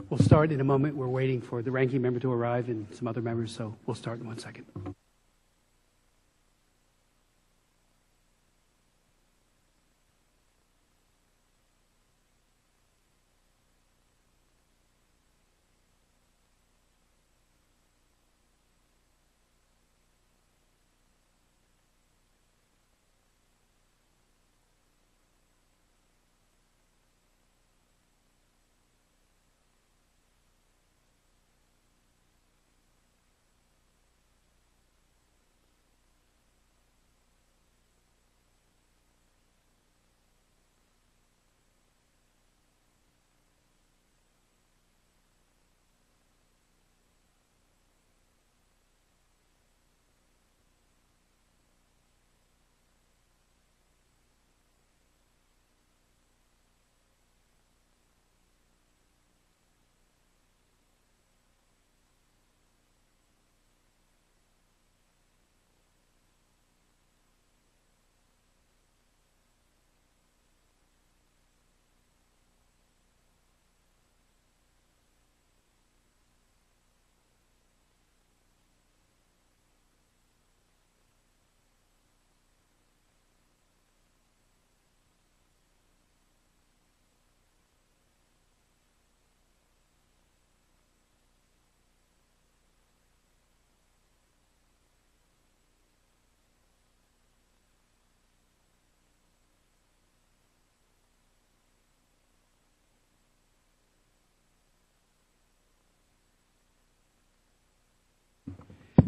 We'll start in a moment. We're waiting for the ranking member to arrive and some other members, so we'll start in 1 second.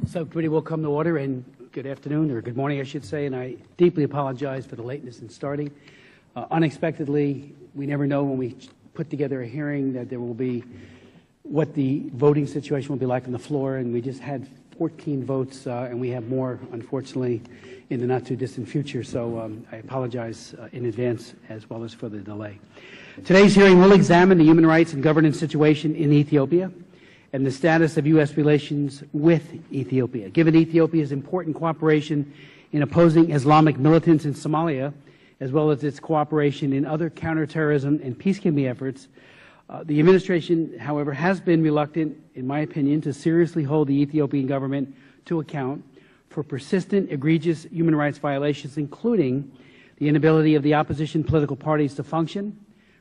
Subcommittee will come to order, and good afternoon, or good morning, I should say, and I deeply apologize for the lateness in starting. Unexpectedly, we never know when we put together a hearing that there will be what the voting situation will be like on the floor, and we just had 14 votes, and we have more, unfortunately, in the not-too-distant future, so I apologize in advance as well as for the delay. Today's hearing will examine the human rights and governance situation in Ethiopia and the status of U.S. relations with Ethiopia. Given Ethiopia's important cooperation in opposing Islamic militants in Somalia, as well as its cooperation in other counterterrorism and peacekeeping efforts, the administration, however, has been reluctant, in my opinion, to seriously hold the Ethiopian government to account for persistent, egregious human rights violations, including the inability of the opposition political parties to function,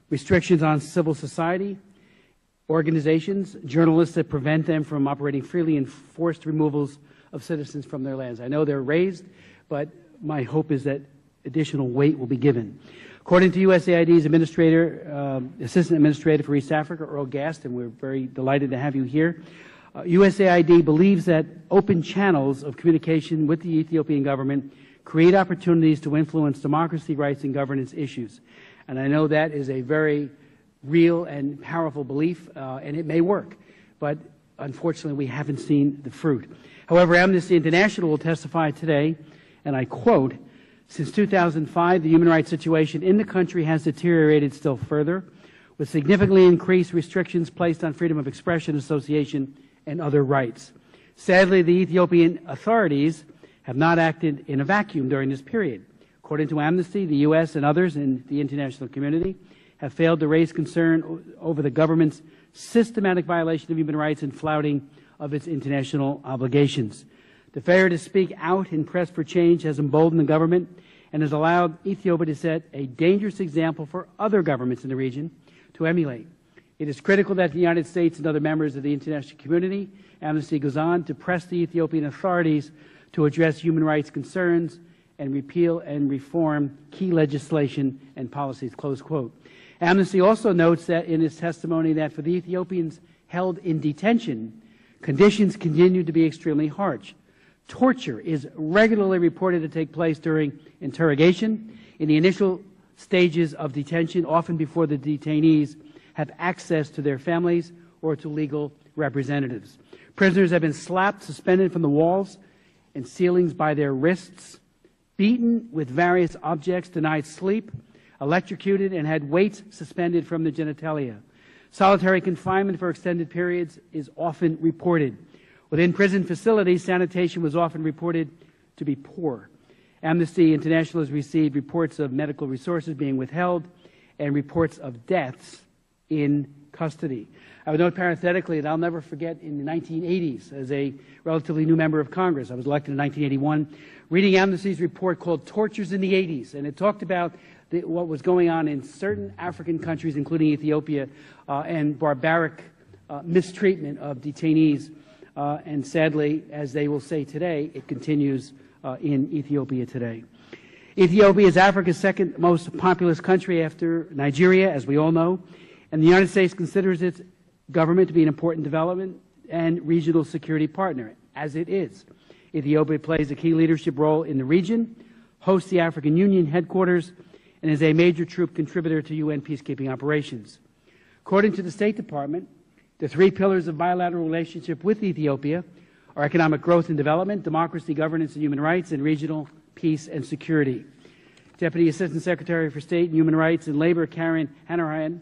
restrictions on civil society organizations, journalists that prevent them from operating freely, and forced removals of citizens from their lands. I know they're raised, but my hope is that additional weight will be given. According to USAID's Assistant Administrator for East Africa, Earl Gast, and we're very delighted to have you here, USAID believes that open channels of communication with the Ethiopian government create opportunities to influence democracy, rights, and governance issues. And I know that is a very real and powerful belief, and it may work, but unfortunately we haven't seen the fruit. However, Amnesty International will testify today, and I quote, "Since 2005, the human rights situation in the country has deteriorated still further, with significantly increased restrictions placed on freedom of expression, association, and other rights. Sadly, the Ethiopian authorities have not acted in a vacuum during this period. According to Amnesty, the U.S. and others in the international community have failed to raise concern over the government's systematic violation of human rights and flouting of its international obligations. The failure to speak out and press for change has emboldened the government and has allowed Ethiopia to set a dangerous example for other governments in the region to emulate. It is critical that the United States and other members of the international community," Amnesty goes on, "to press the Ethiopian authorities to address human rights concerns and repeal and reform key legislation and policies," close quote. Amnesty also notes that in its testimony that for the Ethiopians held in detention, conditions continue to be extremely harsh. Torture is regularly reported to take place during interrogation, in the initial stages of detention, often before the detainees have access to their families or to legal representatives. Prisoners have been slapped, suspended from the walls and ceilings by their wrists, beaten with various objects, denied sleep, electrocuted, and had weights suspended from the genitalia. Solitary confinement for extended periods is often reported. Within prison facilities, sanitation was often reported to be poor. Amnesty International has received reports of medical resources being withheld and reports of deaths in custody. I would note parenthetically that I'll never forget in the 1980s, as a relatively new member of Congress, I was elected in 1981, reading Amnesty's report called Tortures in the 80s, and it talked about what was going on in certain African countries, including Ethiopia, and barbaric mistreatment of detainees. And sadly, as they will say today, it continues in Ethiopia today. Ethiopia is Africa's second most populous country after Nigeria, as we all know, and the United States considers its government to be an important development and regional security partner, as it is. Ethiopia plays a key leadership role in the region, hosts the African Union headquarters, and is a major troop contributor to UN peacekeeping operations. According to the State Department, the three pillars of bilateral relationship with Ethiopia are economic growth and development, democracy, governance, and human rights, and regional peace and security. Deputy Assistant Secretary for State and Human Rights and Labor Karen Hanrahan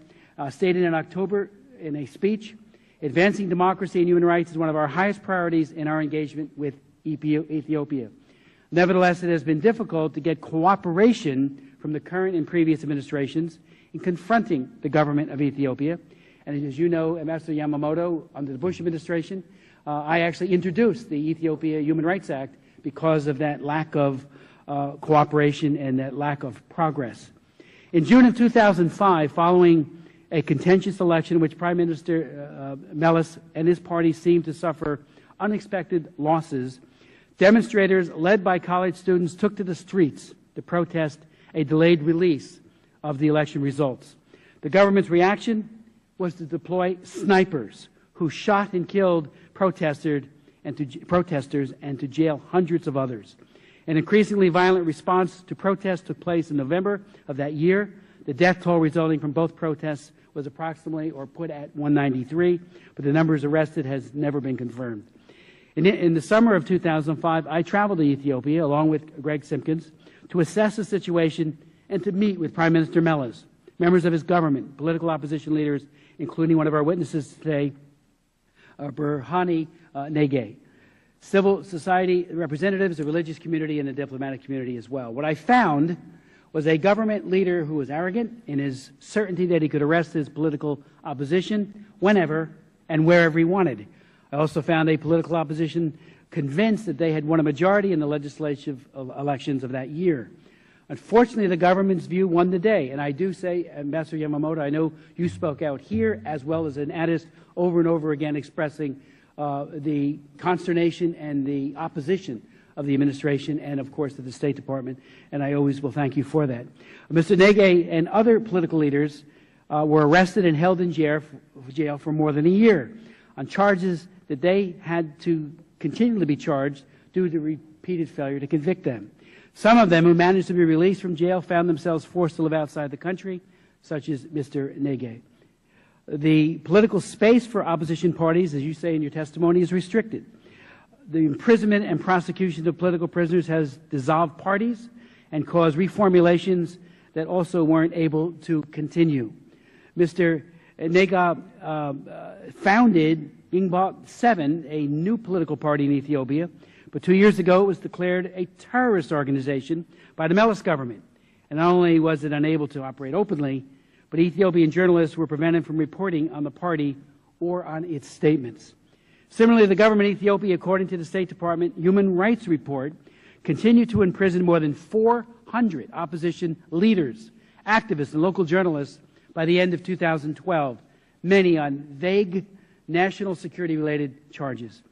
stated in October in a speech, advancing democracy and human rights is one of our highest priorities in our engagement with Ethiopia. Nevertheless, it has been difficult to get cooperation from the current and previous administrations in confronting the government of Ethiopia. And as you know, Ambassador Yamamoto, under the Bush administration, I actually introduced the Ethiopia Human Rights Act because of that lack of cooperation and that lack of progress. In June of 2005, following a contentious election in which Prime Minister Meles and his party seemed to suffer unexpected losses, demonstrators led by college students took to the streets to protest a delayed release of the election results. The government's reaction was to deploy snipers who shot and killed protesters and to jail hundreds of others. An increasingly violent response to protests took place in November of that year. The death toll resulting from both protests was approximately, or put at 193, but the numbers arrested has never been confirmed. In the summer of 2005, I traveled to Ethiopia along with Greg Simpkins to assess the situation and to meet with Prime Minister Meles, members of his government, political opposition leaders, including one of our witnesses today, Berhanu, Nega, civil society representatives, the religious community, and the diplomatic community as well. What I found was a government leader who was arrogant in his certainty that he could arrest his political opposition whenever and wherever he wanted. I also found a political opposition convinced that they had won a majority in the legislative elections of that year. Unfortunately, the government's view won the day, and I do say, Ambassador Yamamoto, I know you spoke out here as well as in Addis over and over again expressing the consternation and the opposition of the administration and, of course, of the State Department, and I always will thank you for that. Mr. Nega and other political leaders were arrested and held in jail for more than a year on charges that they had to continually be charged due to repeated failure to convict them. Some of them who managed to be released from jail found themselves forced to live outside the country, such as Mr. Nega. The political space for opposition parties, as you say in your testimony, is restricted. The imprisonment and prosecution of political prisoners has dissolved parties and caused reformulations that also weren't able to continue. Mr. Nega founded Ingbot 7, a new political party in Ethiopia, but 2 years ago it was declared a terrorist organization by the Meles government. And not only was it unable to operate openly, but Ethiopian journalists were prevented from reporting on the party or on its statements. Similarly, the government of Ethiopia, according to the State Department Human Rights Report, continued to imprison more than 400 opposition leaders, activists, and local journalists by the end of 2012, many on vague national security-related charges.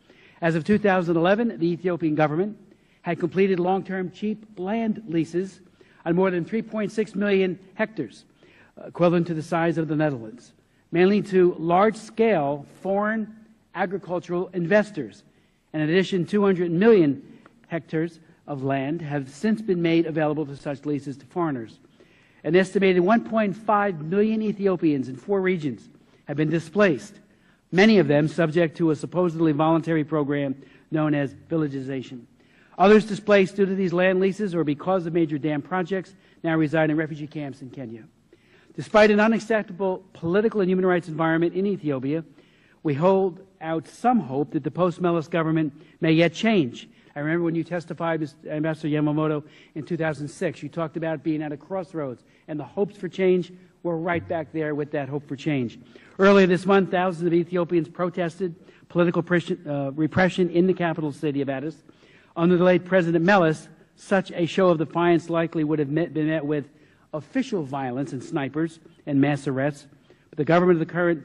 As of 2011, the Ethiopian government had completed long-term cheap land leases on more than 3.6 million hectares, equivalent to the size of the Netherlands, mainly to large-scale foreign agricultural investors. In addition, 200 million hectares of land have since been made available to such leases to foreigners. An estimated 1.5 million Ethiopians in 4 regions have been displaced, many of them subject to a supposedly voluntary program known as villagization. Others displaced due to these land leases or because of major dam projects now reside in refugee camps in Kenya. Despite an unacceptable political and human rights environment in Ethiopia, we hold out some hope that the post-Meles government may yet change. I remember when you testified, Ambassador Yamamoto, in 2006, you talked about being at a crossroads, and the hopes for change we're right back there with that hope for change. Earlier this month, thousands of Ethiopians protested political repression in the capital city of Addis. Under the late President Meles, such a show of defiance likely would have been met with official violence and snipers and mass arrests. But the government of the current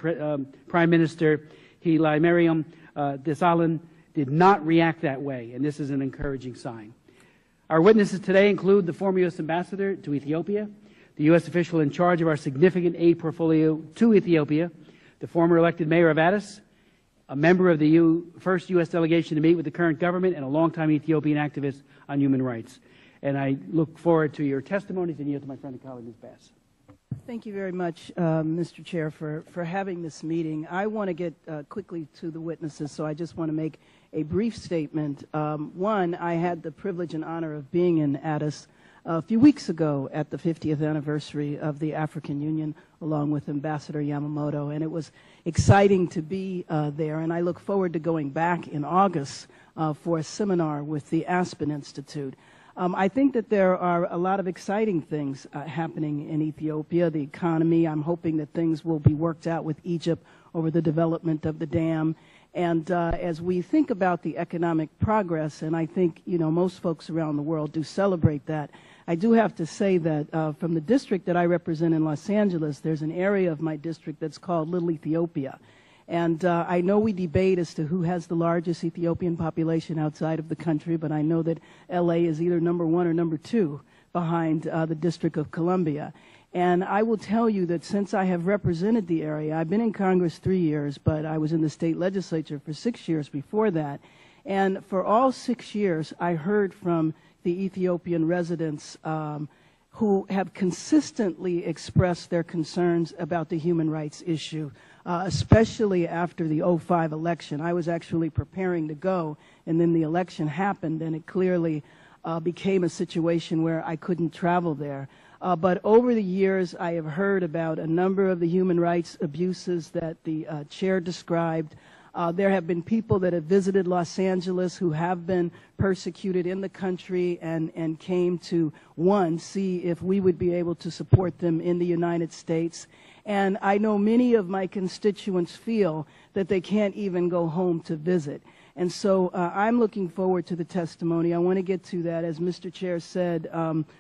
Prime Minister, Mariam Desalegn, did not react that way, and this is an encouraging sign. Our witnesses today include the former U.S. ambassador to Ethiopia, the U.S. official in charge of our significant aid portfolio to Ethiopia, the former elected mayor of Addis, a member of the first U.S. delegation to meet with the current government, and a longtime Ethiopian activist on human rights. And I look forward to your testimonies, and yield to my friend and colleague, Ms. Bass. Thank you very much, Mr. Chair, for having this meeting. I want to get quickly to the witnesses, so I just want to make a brief statement. One, I had the privilege and honor of being in Addis a few weeks ago at the 50th anniversary of the African Union, along with Ambassador Yamamoto, and it was exciting to be there, and I look forward to going back in August for a seminar with the Aspen Institute. I think that there are a lot of exciting things happening in Ethiopia. The economy, I'm hoping that things will be worked out with Egypt over the development of the dam. And as we think about the economic progress, and I think, you know, most folks around the world do celebrate that, I do have to say that from the district that I represent in Los Angeles, there's an area of my district that's called Little Ethiopia. And I know we debate as to who has the largest Ethiopian population outside of the country, but I know that LA is either number 1 or number 2 behind the District of Columbia. And I will tell you that since I have represented the area, I've been in Congress 3 years, but I was in the state legislature for 6 years before that. And for all 6 years, I heard from the Ethiopian residents who have consistently expressed their concerns about the human rights issue, especially after the 2005 election. I was actually preparing to go, and then the election happened, and it clearly became a situation where I couldn't travel there. But over the years, I have heard about a number of the human rights abuses that the chair described. There have been people that have visited Los Angeles who have been persecuted in the country and came to, one, see if we would be able to support them in the United States. And I know many of my constituents feel that they can't even go home to visit. And so I'm looking forward to the testimony. I want to get to that. As Mr. Chair said,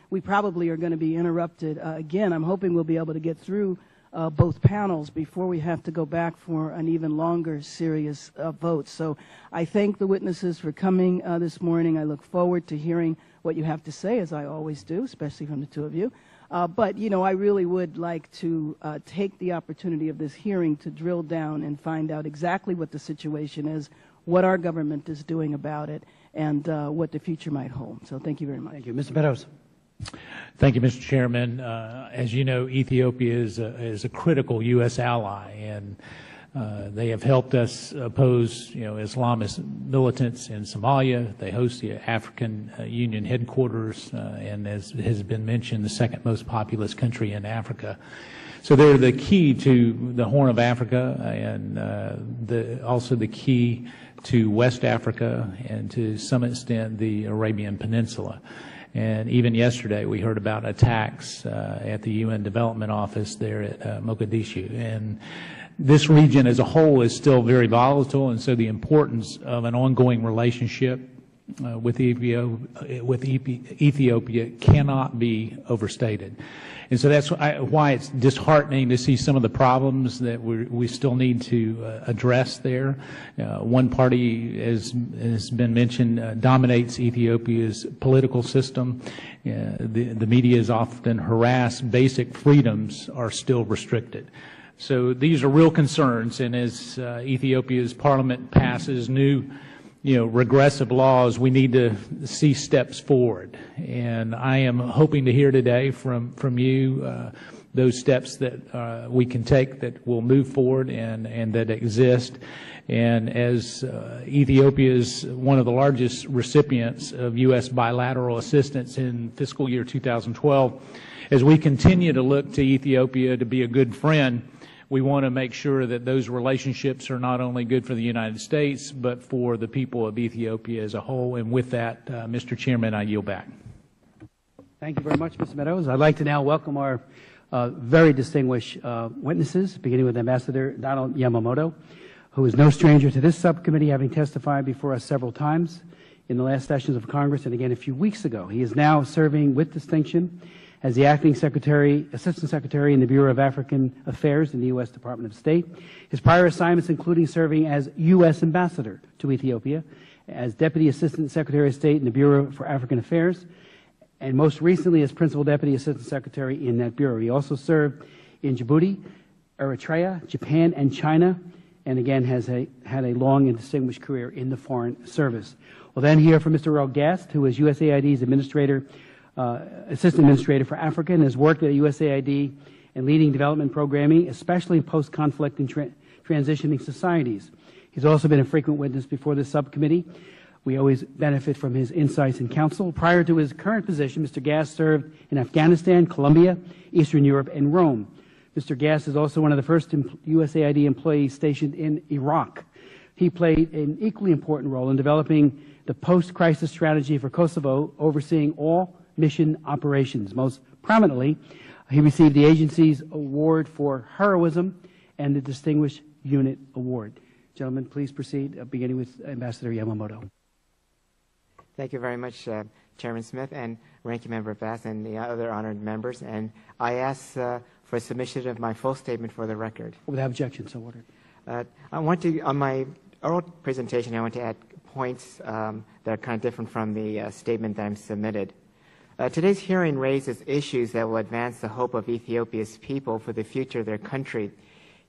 we probably are going to be interrupted again. I'm hoping we'll be able to get through both panels before we have to go back for an even longer series of votes. So I thank the witnesses for coming this morning. I look forward to hearing what you have to say, as I always do, especially from the two of you. But, you know, I really would like to take the opportunity of this hearing to drill down and find out exactly what the situation is, what our government is doing about it, and what the future might hold. So thank you very much. Thank you. Mr. Meadows. Thank you, Mr. Chairman. As you know, Ethiopia is a critical U.S. ally, and they have helped us oppose, Islamist militants in Somalia. They host the African Union headquarters, and as has been mentioned, the second most populous country in Africa. So they're the key to the Horn of Africa, and also the key to West Africa, and to some extent the Arabian Peninsula. And even yesterday, we heard about attacks at the UN Development Office there at Mogadishu. And this region as a whole is still very volatile, and so the importance of an ongoing relationship with Ethiopia cannot be overstated. And so that's why it's disheartening to see some of the problems that we still need to address there. One party, as has been mentioned, dominates Ethiopia's political system. The media is often harassed. Basic freedoms are still restricted. So these are real concerns, and as Ethiopia's parliament passes new regressive laws, we need to see steps forward. And I am hoping to hear today from you those steps that we can take that will move forward and that exist. And as Ethiopia is one of the largest recipients of U.S. bilateral assistance in fiscal year 2012, as we continue to look to Ethiopia to be a good friend, we want to make sure that those relationships are not only good for the United States, but for the people of Ethiopia as a whole. And with that, Mr. Chairman, I yield back. Thank you very much, Mr. Meadows. I'd like to now welcome our very distinguished witnesses, beginning with Ambassador Donald Yamamoto, who is no stranger to this subcommittee, having testified before us several times in the last sessions of Congress and again a few weeks ago. He is now serving with distinction as the Acting Assistant Secretary in the Bureau of African Affairs in the U.S. Department of State. His prior assignments including serving as U.S. Ambassador to Ethiopia, as Deputy Assistant Secretary of State in the Bureau for African Affairs, and most recently as Principal Deputy Assistant Secretary in that Bureau. He also served in Djibouti, Eritrea, Japan, and China, and again has had a long and distinguished career in the Foreign Service. We'll then hear from Mr. Earl Gast, who is USAID's Assistant Administrator for Africa and has worked at USAID in leading development programming, especially in post-conflict and transitioning societies. He's also been a frequent witness before this subcommittee. We always benefit from his insights and counsel. Prior to his current position, Mr. Gast served in Afghanistan, Colombia, Eastern Europe, and Rome. Mr. Gast is also one of the first USAID employees stationed in Iraq. He played an equally important role in developing the post-crisis strategy for Kosovo, overseeing all mission operations. Most prominently, he received the agency's award for heroism and the Distinguished Unit Award. Gentlemen, please proceed, beginning with Ambassador Yamamoto. Thank you very much, Chairman Smith and Ranking Member Bass and the other honored members. And I ask for submission of my full statement for the record. Without objection, so ordered. I want to, on my oral presentation, I want to add points that are kind of different from the statement that I'm submitted. Today's hearing raises issues that will advance the hope of Ethiopia's people for the future of their country.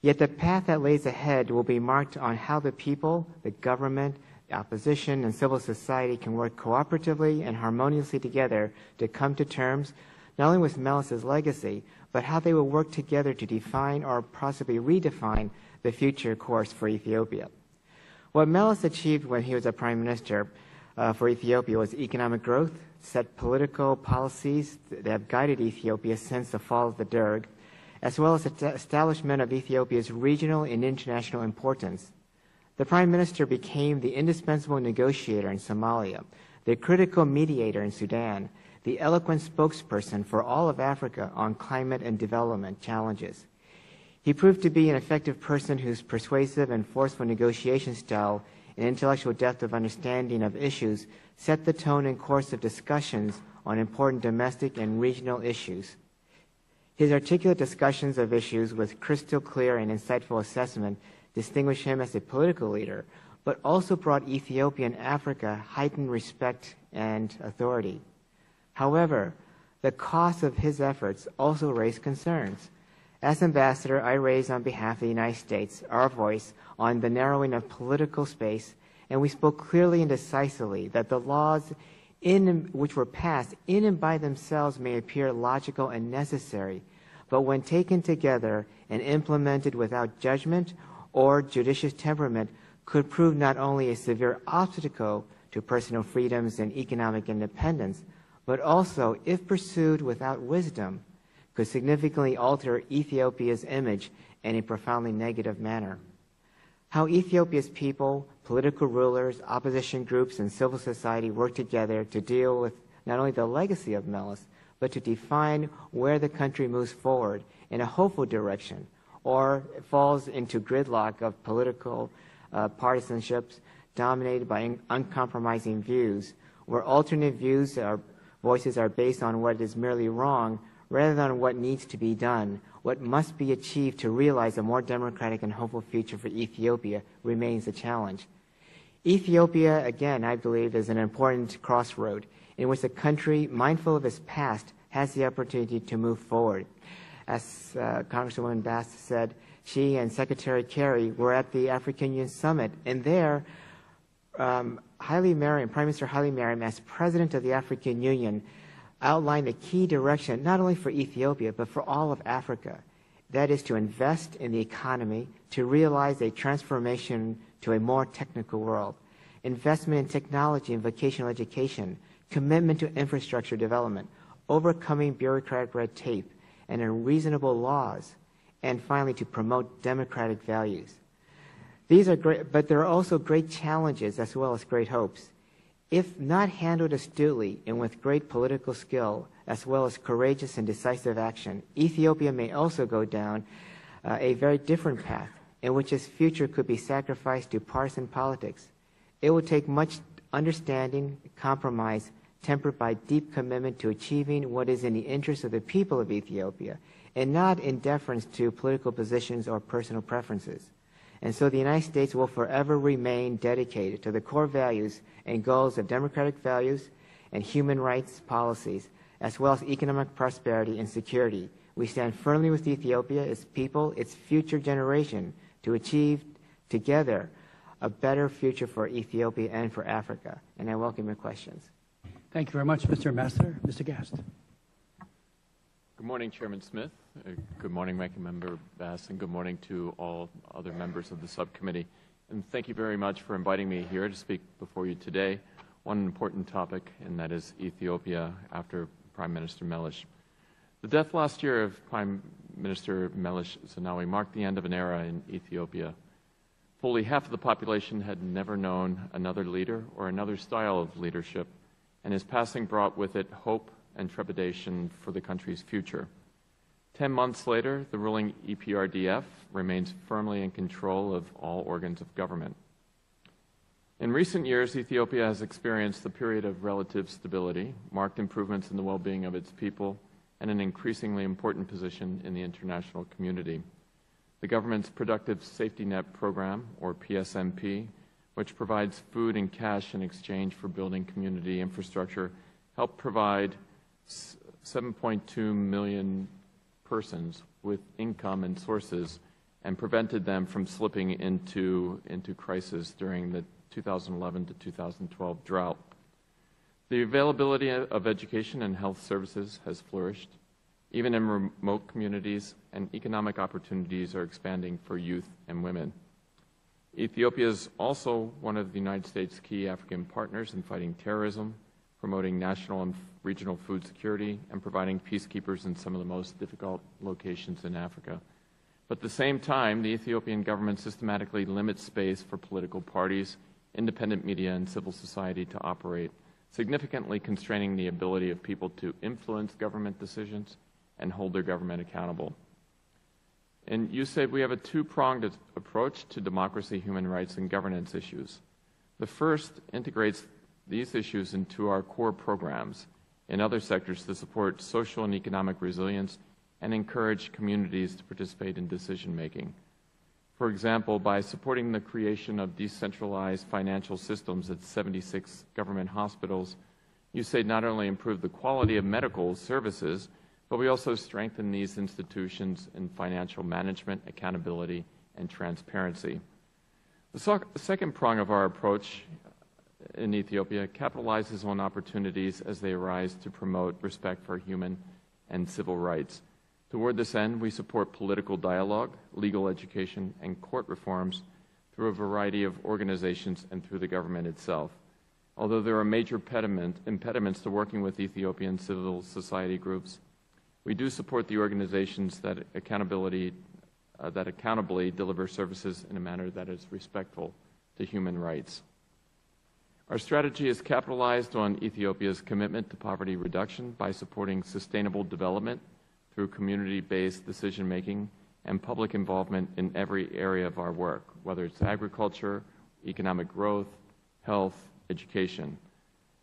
Yet the path that lays ahead will be marked on how the people, the government, the opposition, and civil society can work cooperatively and harmoniously together to come to terms not only with Melis's legacy, but how they will work together to define or possibly redefine the future course for Ethiopia. What Melis achieved when he was a prime minister for Ethiopia was economic growth, set political policies that have guided Ethiopia since the fall of the Derg, as well as the establishment of Ethiopia's regional and international importance. The Prime Minister became the indispensable negotiator in Somalia, the critical mediator in Sudan, the eloquent spokesperson for all of Africa on climate and development challenges. He proved to be an effective person whose persuasive and forceful negotiation style and intellectual depth of understanding of issues set the tone and course of discussions on important domestic and regional issues. His articulate discussions of issues with crystal clear and insightful assessment distinguished him as a political leader, but also brought Ethiopia and Africa heightened respect and authority. However, the cost of his efforts also raised concerns. As ambassador, I raised on behalf of the United States our voice on the narrowing of political space, and we spoke clearly and decisively that the laws which were passed in and by themselves may appear logical and necessary, but when taken together and implemented without judgment or judicious temperament could prove not only a severe obstacle to personal freedoms and economic independence, but also, if pursued without wisdom, could significantly alter Ethiopia's image in a profoundly negative manner. How Ethiopia's people, political rulers, opposition groups, and civil society work together to deal with not only the legacy of Melis, but to define where the country moves forward in a hopeful direction, or falls into gridlock of political partisanships dominated by uncompromising views, where alternate views voices are based on what is merely wrong rather than what needs to be done. What must be achieved to realize a more democratic and hopeful future for Ethiopia remains a challenge. Ethiopia, again, I believe, is an important crossroad in which the country, mindful of its past, has the opportunity to move forward. As Congresswoman Bass said, she and Secretary Kerry were at the African Union Summit, and there, Prime Minister Haile Mariam, as President of the African Union, outlined a key direction not only for Ethiopia, but for all of Africa. That is to invest in the economy, to realize a transformation to a more technical world, investment in technology and vocational education, commitment to infrastructure development, overcoming bureaucratic red tape, and reasonable laws, and finally to promote democratic values. These are great, but there are also great challenges as well as great hopes. If not handled astutely and with great political skill, as well as courageous and decisive action, Ethiopia may also go down a very different path, in which its future could be sacrificed to partisan politics. It will take much understanding, compromise, tempered by deep commitment to achieving what is in the interest of the people of Ethiopia, and not in deference to political positions or personal preferences. And so the United States will forever remain dedicated to the core values and goals of democratic values and human rights policies, as well as economic prosperity and security. We stand firmly with Ethiopia, its people, its future generation, to achieve together a better future for Ethiopia and for Africa. And I welcome your questions. Thank you very much, Mr. Ambassador. Mr. Gast. Good morning, Chairman Smith. Good morning, Ranking Member Bass, and good morning to all other members of the subcommittee. And thank you very much for inviting me here to speak before you today on an important topic, and that is Ethiopia after Prime Minister Meles. The death last year of Prime Minister Meles Zenawi marked the end of an era in Ethiopia. Fully half of the population had never known another leader or another style of leadership, and his passing brought with it hope and trepidation for the country's future. 10 months later, the ruling EPRDF remains firmly in control of all organs of government. In recent years, Ethiopia has experienced a period of relative stability, marked improvements in the well-being of its people, and an increasingly important position in the international community. The government's Productive Safety Net Program, or PSNP, which provides food and cash in exchange for building community infrastructure, helped provide 7.2 million persons with income and sources and prevented them from slipping into crisis during the 2011 to 2012 drought. The availability of education and health services has flourished, even in remote communities, and economic opportunities are expanding for youth and women. Ethiopia is also one of the United States' key African partners in fighting terrorism, promoting national and regional food security, and providing peacekeepers in some of the most difficult locations in Africa. But at the same time, the Ethiopian government systematically limits space for political parties, independent media, and civil society to operate, significantly constraining the ability of people to influence government decisions and hold their government accountable. In USAID, we have a two-pronged approach to democracy, human rights, and governance issues. The first integrates these issues into our core programs in other sectors to support social and economic resilience and encourage communities to participate in decision-making. For example, by supporting the creation of decentralized financial systems at 76 government hospitals, USAID not only improved the quality of medical services, but we also strengthen these institutions in financial management, accountability, and transparency. The second prong of our approach in Ethiopia capitalizes on opportunities as they arise to promote respect for human and civil rights. Toward this end, we support political dialogue, legal education, and court reforms through a variety of organizations and through the government itself. Although there are major impediments to working with Ethiopian civil society groups, we do support the organizations that accountably deliver services in a manner that is respectful to human rights. Our strategy is capitalized on Ethiopia's commitment to poverty reduction by supporting sustainable development through community-based decision-making and public involvement in every area of our work, whether it's agriculture, economic growth, health, education.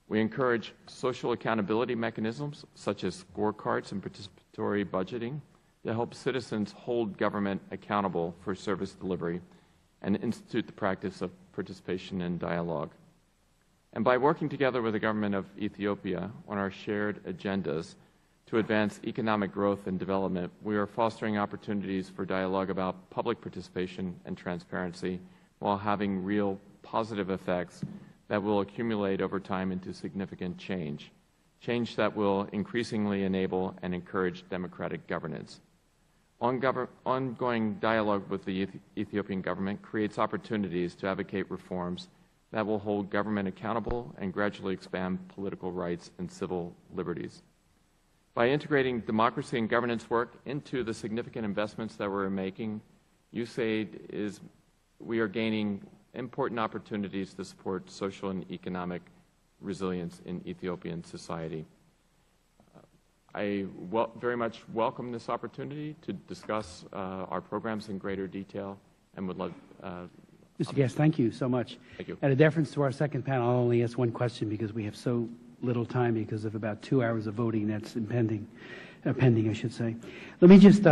We encourage social accountability mechanisms such as scorecards and participatory budgeting to help citizens hold government accountable for service delivery and institute the practice of participation and dialogue. And by working together with the government of Ethiopia on our shared agendas to advance economic growth and development, we are fostering opportunities for dialogue about public participation and transparency while having real positive effects that will accumulate over time into significant change that will increasingly enable and encourage democratic governance. Ongoing dialogue with the Ethiopian government creates opportunities to advocate reforms that will hold government accountable and gradually expand political rights and civil liberties. By integrating democracy and governance work into the significant investments that we're making, we are gaining important opportunities to support social and economic resilience in Ethiopian society. I very much welcome this opportunity to discuss our programs in greater detail and would love. Mr. Guest, thank you so much. Thank you. Out of deference to our second panel, I'll only ask one question because we have so little time because of about 2 hours of voting that's pending, I should say. Let me just,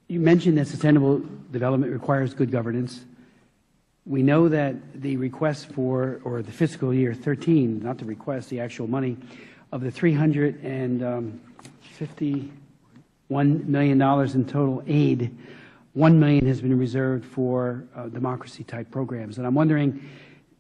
you mentioned that sustainable development requires good governance. We know that the request for, or the fiscal year 13, not the request, the actual money, of the $351 million in total aid, $1 million has been reserved for democracy-type programs. And I'm wondering,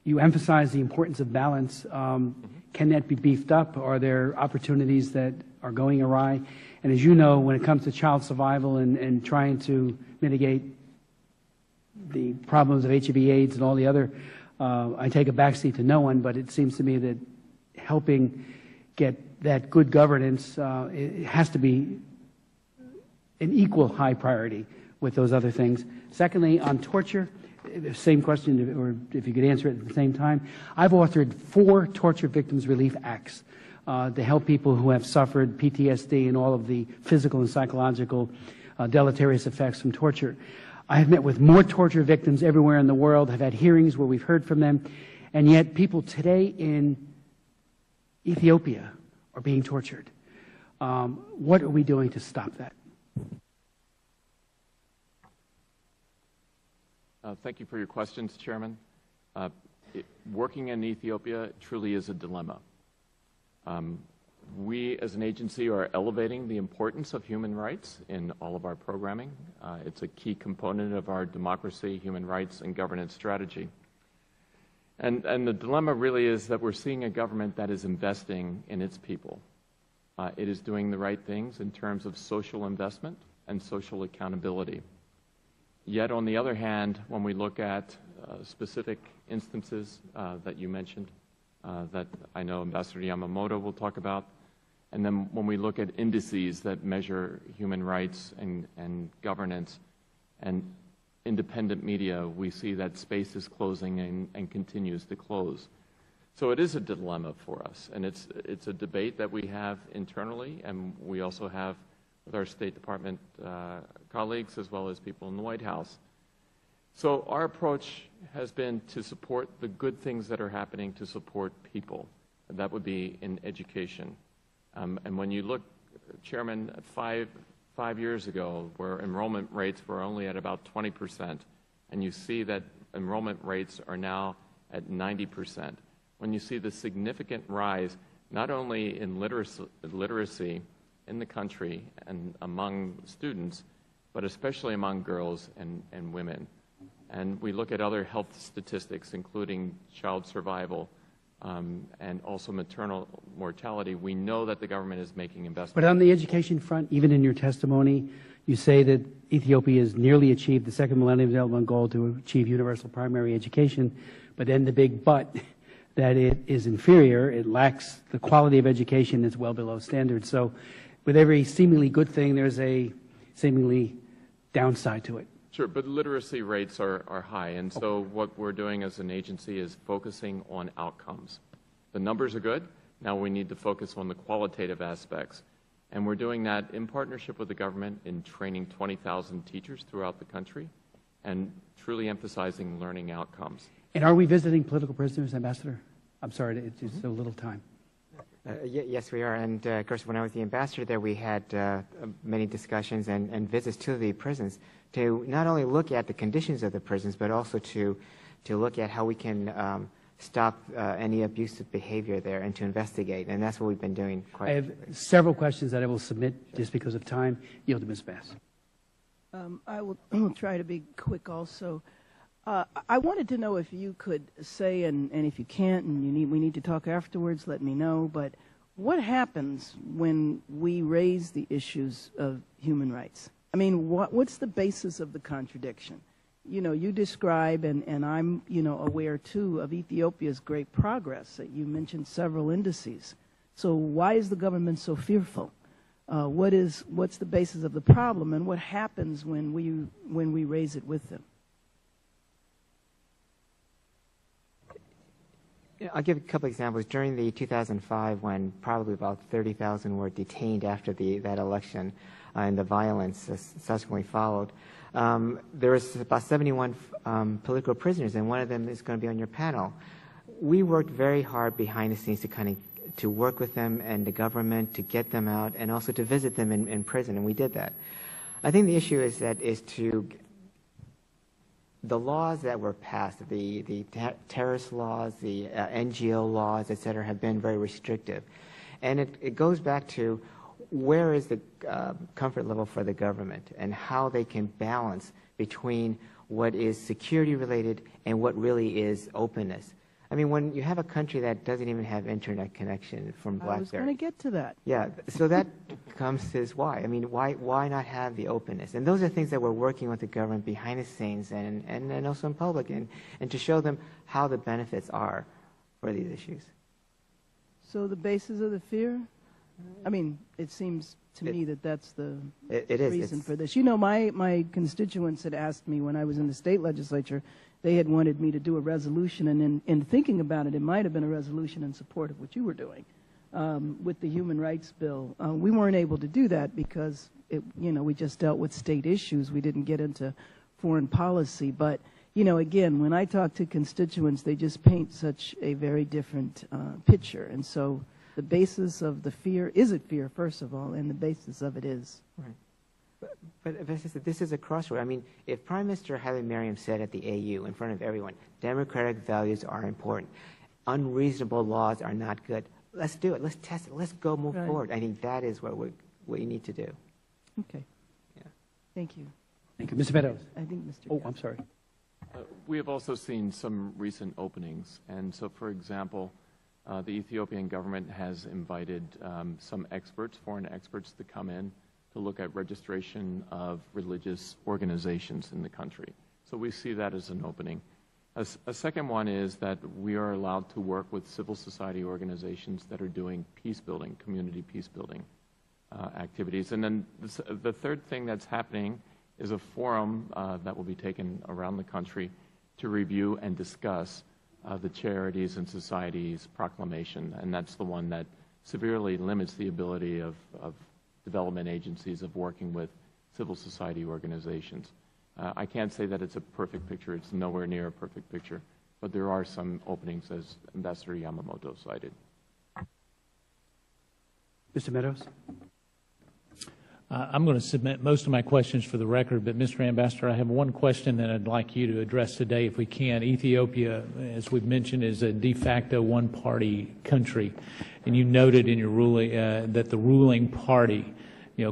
you emphasize the importance of balance. Can that be beefed up? Are there opportunities that are going awry? And as you know, when it comes to child survival and trying to mitigate the problems of HIV/AIDS and all the other, I take a backseat to no one, but it seems to me that helping get that good governance, it has to be an equal high priority with those other things. Secondly, on torture, same question, or if you could answer it at the same time. I've authored 4 torture victims relief acts to help people who have suffered PTSD and all of the physical and psychological deleterious effects from torture. I have met with more torture victims everywhere in the world, have had hearings where we've heard from them, and yet people today in Ethiopia are being tortured. What are we doing to stop that? Thank you for your questions, Chairman. Working in Ethiopia truly is a dilemma. We as an agency are elevating the importance of human rights in all of our programming. It's a key component of our democracy, human rights, and governance strategy. And the dilemma really is that we're seeing a government that is investing in its people. It is doing the right things in terms of social investment and social accountability. Yet, on the other hand, when we look at specific instances that you mentioned, that I know Ambassador Yamamoto will talk about, and then when we look at indices that measure human rights and governance and independent media, we see that space is closing and continues to close. So it is a dilemma for us, and it's a debate that we have internally, and we also have with our State Department colleagues as well as people in the White House. So our approach has been to support the good things that are happening to support people. And that would be in education. And when you look, Chairman, five years ago, where enrollment rates were only at about 20%, and you see that enrollment rates are now at 90%, when you see the significant rise, not only in literacy in the country and among students, but especially among girls and women. And we look at other health statistics, including child survival and also maternal mortality. We know that the government is making investments. But on the education front, even in your testimony, you say that Ethiopia has nearly achieved the second Millennium Development Goal to achieve universal primary education, but then the big but, that it is inferior, it lacks the quality of education, it's well below standards. So with every seemingly good thing, there's a seemingly downside to it. Sure, but literacy rates are high, and so what we're doing as an agency is focusing on outcomes. The numbers are good. Now we need to focus on the qualitative aspects, and we're doing that in partnership with the government in training 20,000 teachers throughout the country and truly emphasizing learning outcomes. And are we visiting political prisoners, Ambassador? I'm sorry, it's just so little time. Yes, we are. And, of course, when I was the ambassador there, we had many discussions and visits to the prisons to not only look at the conditions of the prisons, but also to look at how we can stop any abusive behavior there and to investigate. And that's what we've been doing. I have several questions that I will submit just because of time. Yield to Ms. Bass. I will try to be quick also. I wanted to know if you could say, and if you can't, and we need to talk afterwards, let me know, but what happens when we raise the issues of human rights? I mean, what's the basis of the contradiction? You know, you describe, and I'm, aware too of Ethiopia's great progress. You mentioned several indices. So why is the government so fearful? What's the basis of the problem, and what happens when we raise it with them? I'll give a couple examples. During the 2005, when probably about 30,000 were detained after that election and the violence subsequently followed, there was about 71 political prisoners, and one of them is going to be on your panel. We worked very hard behind the scenes to work with them and the government to get them out and also to visit them in prison, and we did that. I think the issue is the laws that were passed, the terrorist laws, the NGO laws, et cetera, have been very restrictive. And it goes back to where is the comfort level for the government and how they can balance between what is security related and what really is openness. I mean, when you have a country that doesn't even have internet connection from BlackBerry. I was going to get to that. Yeah, so that comes as why. I mean, why not have the openness? And those are things that we're working with the government behind the scenes and also in public and to show them how the benefits are for these issues. So the basis of the fear? I mean, it seems to me that that's the reason for this. You know, my constituents had asked me when I was in the state legislature, they had wanted me to do a resolution, and in thinking about it, it might have been a resolution in support of what you were doing with the human rights bill. We weren't able to do that because, we just dealt with state issues. We didn't get into foreign policy. But, again, when I talk to constituents, they just paint such a very different picture. And so the basis of the fear, is it fear, first of all, and the basis of it is. Right. But this is a crossroad. I mean, if Prime Minister Haile Mariam said at the AU in front of everyone, democratic values are important, unreasonable laws are not good, let's do it. Let's test it. Let's go move forward. I think that is what we need to do. Okay. Yeah. Thank you. Thank you. Mr. Meadows. I think Mr. Oh, I'm sorry. We have also seen some recent openings. And so, for example, the Ethiopian government has invited some experts, foreign experts, to come in to look at registration of religious organizations in the country. So we see that as an opening. A second one is that we are allowed to work with civil society organizations that are doing peace building, community peace building activities. And then the third thing that's happening is a forum that will be taken around the country to review and discuss the Charities and Societies Proclamation. And that's the one that severely limits the ability of development agencies of working with civil society organizations. I can't say that it's a perfect picture. It's nowhere near a perfect picture. But there are some openings, as Ambassador Yamamoto cited. Mr. Meadows. I'm going to submit most of my questions for the record, but Mr. Ambassador, I have one question that I'd like you to address today if we can. Ethiopia, as we've mentioned, is a de facto one-party country, and you noted in your ruling that the ruling party,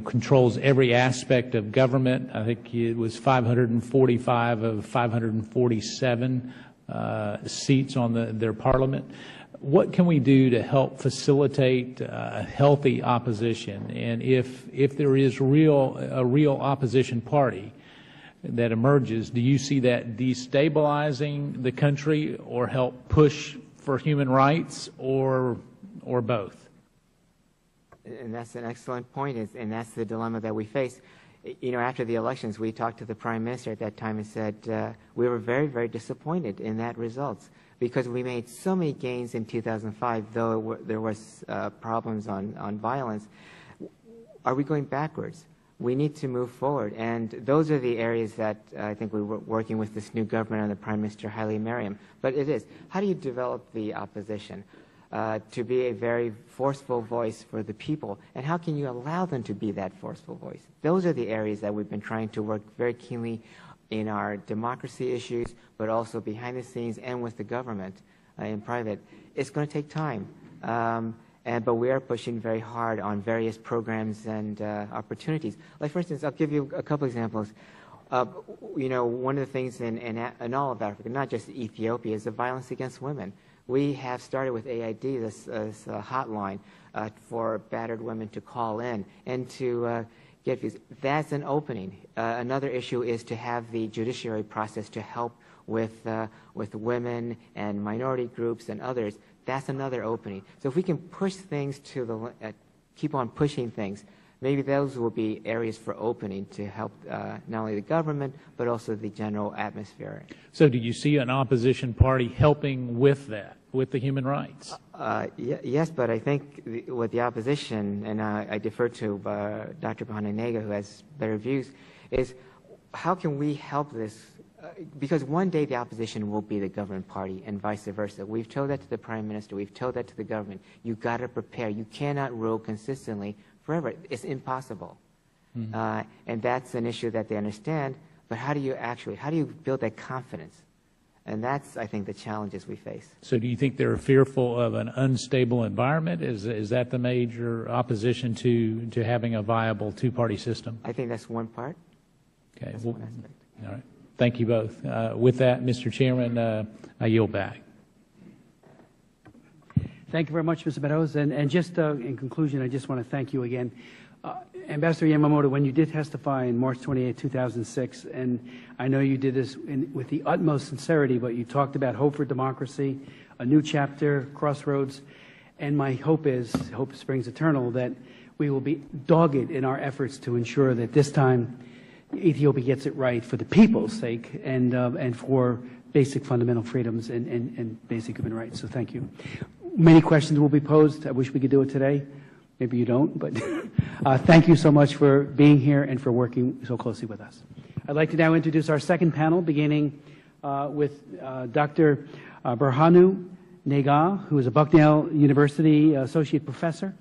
controls every aspect of government. I think it was 545 of 547 seats on their parliament. What can we do to help facilitate a healthy opposition? And if there is a real opposition party that emerges, do you see that destabilizing the country or help push for human rights or both? And that's an excellent point, and that's the dilemma that we face. After the elections, we talked to the Prime Minister at that time and said we were very, very disappointed in that results, because we made so many gains in 2005, though there was problems on violence. Are we going backwards? We need to move forward, and those are the areas that I think we're working with this new government under Prime Minister Haile Mariam. But it is, how do you develop the opposition to be a very forceful voice for the people, and how can you allow them to be that forceful voice? Those are the areas that we've been trying to work very keenly in our democracy issues, but also behind the scenes and with the government in private. It's going to take time, but we are pushing very hard on various programs and opportunities. Like, for instance, I'll give you a couple examples. One of the things in all of Africa, not just Ethiopia, is the violence against women. We have started with AID, this hotline for battered women to call in and to get views. That's an opening. Another issue is to have the judiciary process to help with women and minority groups and others. That's another opening. So if we can push things to keep on pushing things, maybe those will be areas for opening to help not only the government, but also the general atmosphere. So do you see an opposition party helping with that? with the human rights. Yes, but I think with the opposition, and I defer to Dr. Berhanu Nega, who has better views, is how can we help this? Because one day the opposition will be the government party and vice versa. We've told that to the Prime Minister. We've told that to the government. You've got to prepare. You cannot rule consistently forever. It's impossible. Mm-hmm. And that's an issue that they understand. But how do you build that confidence? And that's, I think, the challenges we face. So do you think they're fearful of an unstable environment? Is that the major opposition to having a viable two-party system? I think that's one part. Okay. That's one aspect. All right. Thank you both. With that, Mr. Chairman, I yield back. Thank you very much, Mr. Meadows. And just in conclusion, I just want to thank you again. Ambassador Yamamoto, when you did testify in March 28, 2006, and I know you did this with the utmost sincerity, but you talked about hope for democracy, a new chapter, crossroads, and my hope is, hope springs eternal, that we will be dogged in our efforts to ensure that this time Ethiopia gets it right for the people's sake and for basic fundamental freedoms and basic human rights. So thank you. Many questions will be posed. I wish we could do it today. Maybe you don't, but thank you so much for being here and for working so closely with us. I'd like to now introduce our second panel, beginning with Dr. Berhanu Nega, who is a Bucknell University Associate Professor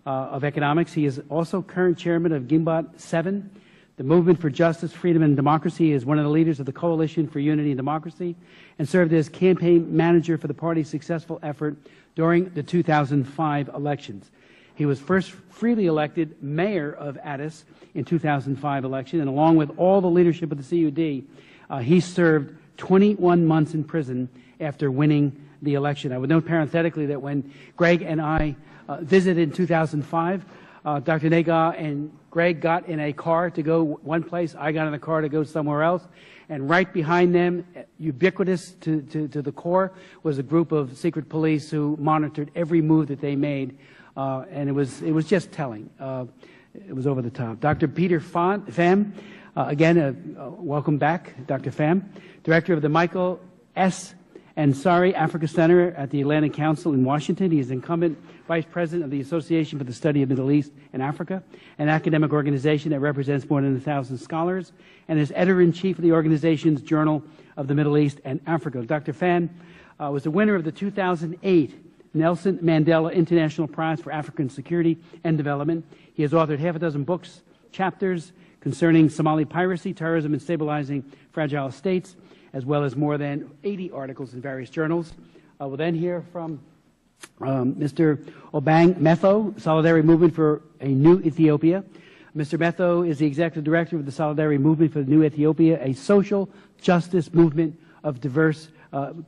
of Economics. He is also current chairman of Gimbat 7, the Movement for Justice, Freedom, and Democracy. Is one of the leaders of the Coalition for Unity and Democracy, and served as campaign manager for the party's successful effort during the 2005 elections. He was first freely elected mayor of Addis in 2005 election, and along with all the leadership of the CUD, he served 21 months in prison after winning the election. I would note parenthetically that when Greg and I visited in 2005, Dr. Nega and Greg got in a car to go one place, I got in a car to go somewhere else, and right behind them, ubiquitous to the core, was a group of secret police who monitored every move that they made, and it was just telling. It was over the top. Dr. Peter Pham, again, welcome back, Dr. Pham, director of the Michael S. Ansari Africa Center at the Atlantic Council in Washington. He is incumbent vice president of the Association for the Study of Middle East and Africa, an academic organization that represents more than 1,000 scholars, and is editor-in-chief of the organization's Journal of the Middle East and Africa. Dr. Pham was the winner of the 2008 Nelson Mandela International Prize for African Security and Development. He has authored half a dozen books, chapters concerning Somali piracy, terrorism, and stabilizing fragile states, as well as more than 80 articles in various journals. We'll then hear from Mr. Obang Metho, Solidarity Movement for a New Ethiopia. Mr. Metho is the executive director of the Solidarity Movement for the New Ethiopia, a social justice movement of diverse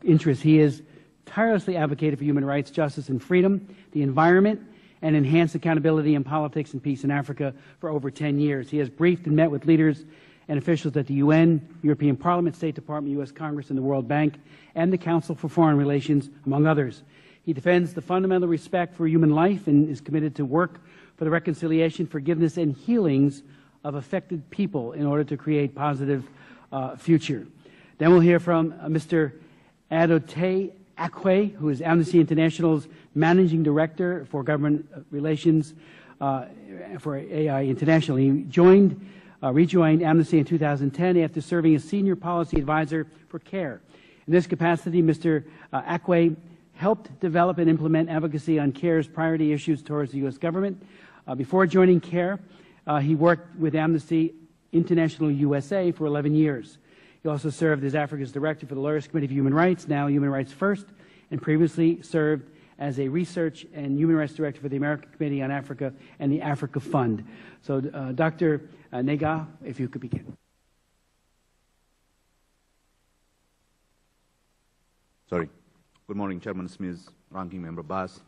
interests. He has tirelessly advocated for human rights, justice, and freedom, the environment, and enhanced accountability in politics and peace in Africa for over 10 years. He has briefed and met with leaders and officials at the UN, European Parliament, State Department, U.S. Congress, and the World Bank, and the Council for Foreign Relations, among others. He defends the fundamental respect for human life and is committed to work for the reconciliation, forgiveness, and healings of affected people in order to create positive future. Then we'll hear from Mr. Adote Akwe, who is Amnesty International's Managing Director for Government Relations for AI International. He rejoined Amnesty in 2010 after serving as Senior Policy Advisor for CARE. In this capacity, Mr. Akwe helped develop and implement advocacy on CARE's priority issues towards the U.S. government. Before joining CARE, he worked with Amnesty International USA for 11 years. He also served as Africa's Director for the Lawyers Committee for Human Rights, now Human Rights First, and previously served as a Research and Human Rights Director for the American Committee on Africa and the Africa Fund. So, Dr. Nega, if you could begin. Sorry. Good morning, Chairman Smith, Ranking Member Bass,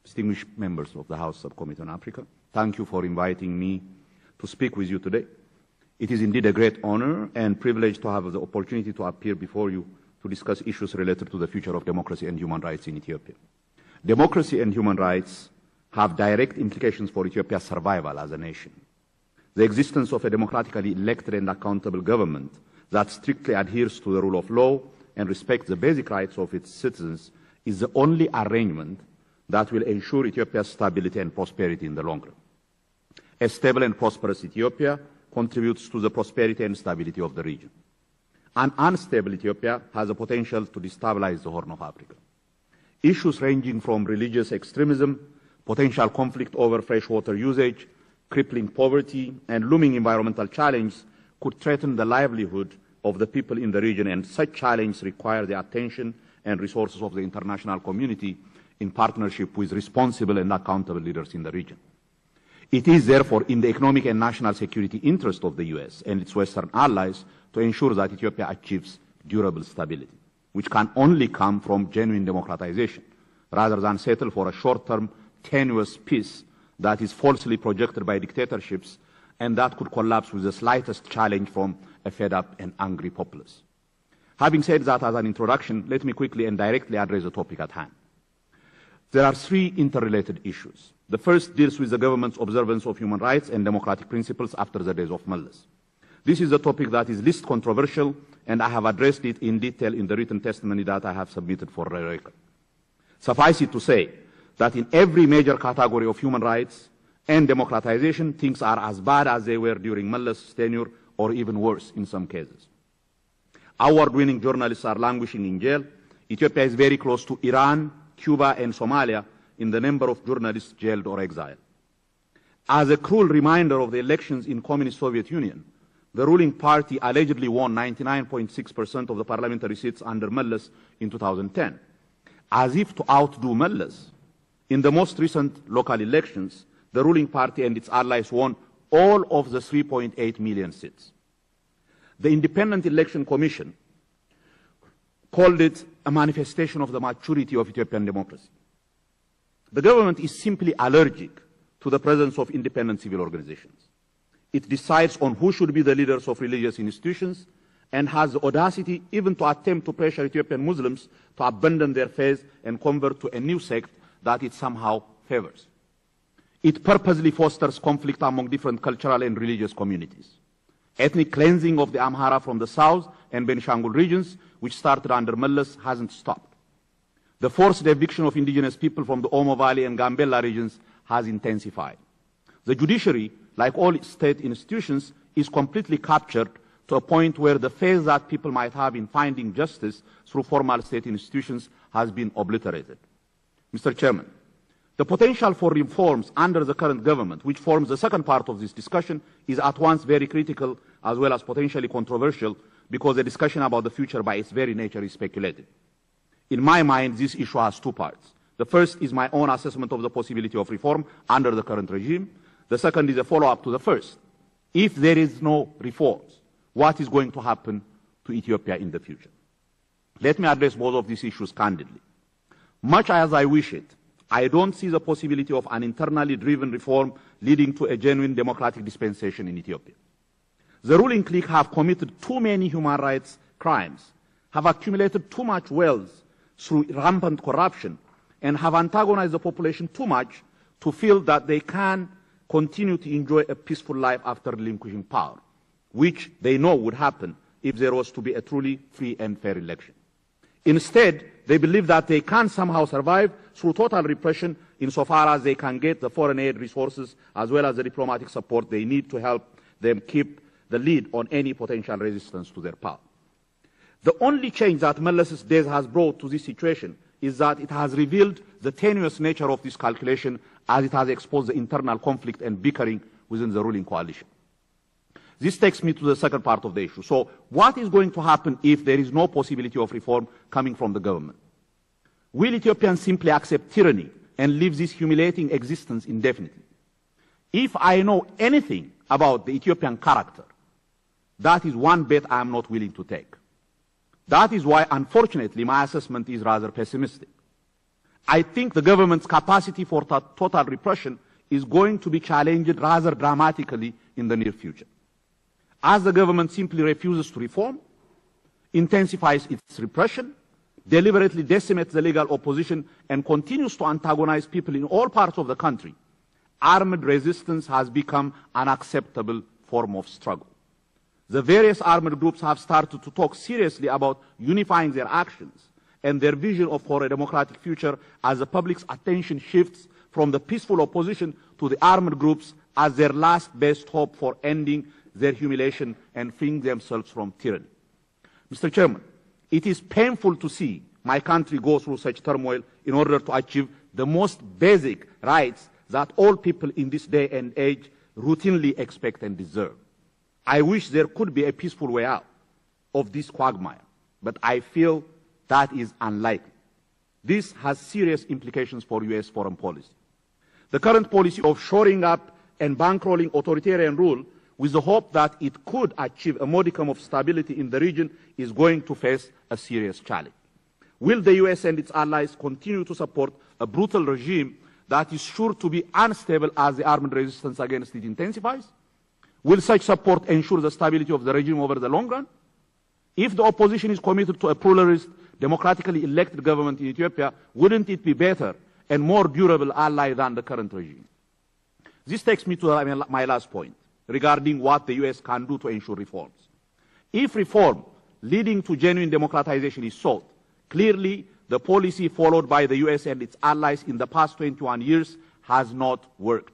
distinguished members of the House Subcommittee on Africa. Thank you for inviting me to speak with you today. It is indeed a great honor and privilege to have the opportunity to appear before you to discuss issues related to the future of democracy and human rights in Ethiopia. Democracy and human rights have direct implications for Ethiopia's survival as a nation. The existence of a democratically elected and accountable government that strictly adheres to the rule of law and respects the basic rights of its citizens is the only arrangement that will ensure Ethiopia's stability and prosperity in the long run. A stable and prosperous Ethiopia contributes to the prosperity and stability of the region. An unstable Ethiopia has the potential to destabilize the Horn of Africa. Issues ranging from religious extremism, potential conflict over freshwater usage, crippling poverty, and looming environmental challenges could threaten the livelihood of the people in the region, and such challenges require the attention and resources of the international community in partnership with responsible and accountable leaders in the region. It is therefore in the economic and national security interest of the U.S. and its Western allies to ensure that Ethiopia achieves durable stability, which can only come from genuine democratization, rather than settle for a short-term, tenuous peace that is falsely projected by dictatorships and that could collapse with the slightest challenge from a fed-up and angry populace. Having said that as an introduction, let me quickly and directly address the topic at hand. There are three interrelated issues. The first deals with the government's observance of human rights and democratic principles after the days of Mallas. This is a topic that is least controversial, and I have addressed it in detail in the written testimony that I have submitted for the record. Suffice it to say that in every major category of human rights and democratization, things are as bad as they were during Mallas' tenure, or even worse in some cases. Award-winning journalists are languishing in jail. Ethiopia is very close to Iran, Cuba, and Somalia in the number of journalists jailed or exiled. As a cruel reminder of the elections in communist Soviet Union, the ruling party allegedly won 99.6% of the parliamentary seats under Mallas in 2010. As if to outdo Mallas, in the most recent local elections, the ruling party and its allies won all of the 3.8 million seats. The Independent Election Commission called it a manifestation of the maturity of Ethiopian democracy. The government is simply allergic to the presence of independent civil organizations. It decides on who should be the leaders of religious institutions and has the audacity even to attempt to pressure Ethiopian Muslims to abandon their faith and convert to a new sect that it somehow favors. It purposely fosters conflict among different cultural and religious communities. Ethnic cleansing of the Amhara from the south and Benishangul regions, which started under Mallas, hasn't stopped. The forced eviction of indigenous people from the Omo Valley and Gambella regions has intensified. The judiciary, like all state institutions, is completely captured to a point where the faith that people might have in finding justice through formal state institutions has been obliterated. Mr. Chairman, the potential for reforms under the current government, which forms the second part of this discussion, is at once very critical as well as potentially controversial, because the discussion about the future by its very nature is speculative. In my mind, this issue has two parts. The first is my own assessment of the possibility of reform under the current regime. The second is a follow-up to the first. If there is no reforms, what is going to happen to Ethiopia in the future? Let me address both of these issues candidly. Much as I wish it, I don't see the possibility of an internally driven reform leading to a genuine democratic dispensation in Ethiopia. The ruling clique have committed too many human rights crimes, have accumulated too much wealth through rampant corruption, and have antagonized the population too much to feel that they can continue to enjoy a peaceful life after relinquishing power, which they know would happen if there was to be a truly free and fair election. Instead, they believe that they can somehow survive through total repression insofar as they can get the foreign aid resources as well as the diplomatic support they need to help them keep the lead on any potential resistance to their power. The only change that Mallas's days has brought to this situation is that it has revealed the tenuous nature of this calculation, as it has exposed the internal conflict and bickering within the ruling coalition. This takes me to the second part of the issue. So what is going to happen if there is no possibility of reform coming from the government? Will Ethiopians simply accept tyranny and live this humiliating existence indefinitely? If I know anything about the Ethiopian character, that is one bet I am not willing to take. That is why, unfortunately, my assessment is rather pessimistic. I think the government's capacity for total repression is going to be challenged rather dramatically in the near future. As the government simply refuses to reform, intensifies its repression, deliberately decimates the legal opposition, and continues to antagonize people in all parts of the country, armed resistance has become an acceptable form of struggle. The various armed groups have started to talk seriously about unifying their actions and their vision for a democratic future as the public's attention shifts from the peaceful opposition to the armed groups as their last best hope for ending their humiliation and freeing themselves from tyranny. Mr. Chairman, it is painful to see my country go through such turmoil in order to achieve the most basic rights that all people in this day and age routinely expect and deserve. I wish there could be a peaceful way out of this quagmire, but I feel that is unlikely. This has serious implications for U.S. foreign policy. The current policy of shoring up and bankrolling authoritarian rule with the hope that it could achieve a modicum of stability in the region is going to face a serious challenge. Will the U.S. and its allies continue to support a brutal regime that is sure to be unstable as the armed resistance against it intensifies? Will such support ensure the stability of the regime over the long run? If the opposition is committed to a pluralist, democratically elected government in Ethiopia, wouldn't it be better and more durable ally than the current regime? This takes me to my last point regarding what the U.S. can do to ensure reforms. If reform leading to genuine democratization is sought, clearly the policy followed by the U.S. and its allies in the past 21 years has not worked.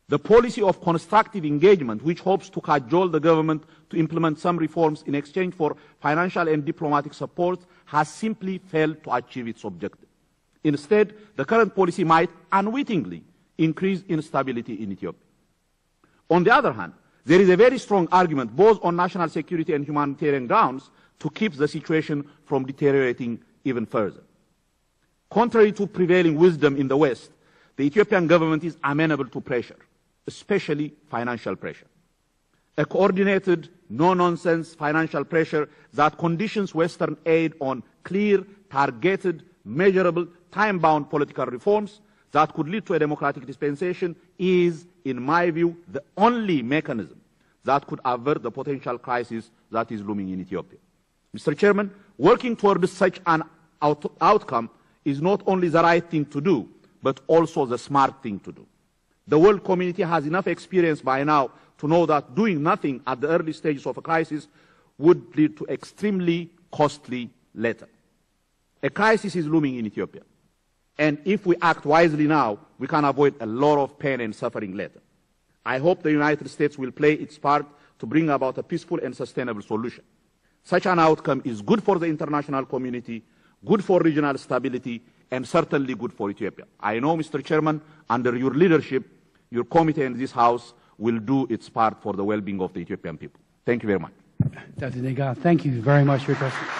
The policy of constructive engagement, which hopes to cajole the government to implement some reforms in exchange for financial and diplomatic support, has simply failed to achieve its objective. Instead, the current policy might unwittingly increase instability in Ethiopia. On the other hand, there is a very strong argument, both on national security and humanitarian grounds, to keep the situation from deteriorating even further. Contrary to prevailing wisdom in the West, the Ethiopian government is amenable to pressure, especially financial pressure. A coordinated, no-nonsense financial pressure that conditions Western aid on clear, targeted, measurable, time-bound political reforms that could lead to a democratic dispensation is, in my view, the only mechanism that could avert the potential crisis that is looming in Ethiopia. Mr. Chairman, working towards such an outcome is not only the right thing to do, but also the smart thing to do. The world community has enough experience by now to know that doing nothing at the early stages of a crisis would lead to extremely costly later. A crisis is looming in Ethiopia, and if we act wisely now, we can avoid a lot of pain and suffering later. I hope the United States will play its part to bring about a peaceful and sustainable solution. Such an outcome is good for the international community, good for regional stability, and certainly good for Ethiopia. I know, Mr. Chairman, under your leadership, your committee and this House will do its part for the well-being of the Ethiopian people. Thank you very much. Dr. Nega, thank you very much for your testimony.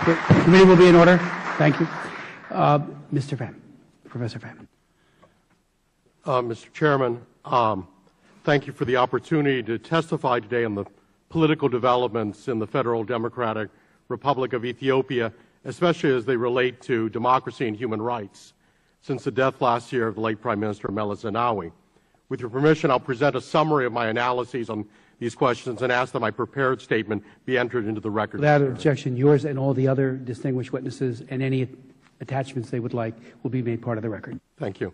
The committee will be in order. Thank you. Mr. Pham, Professor Pham. Mr. Chairman, thank you for the opportunity to testify today on the political developments in the Federal Democratic Republic of Ethiopia, especially as they relate to democracy and human rights, since the death last year of the late Prime Minister Meles Zenawi. With your permission, I'll present a summary of my analyses on these questions and ask that my prepared statement be entered into the record. Without objection, yours and all the other distinguished witnesses and any attachments they would like will be made part of the record. Thank you.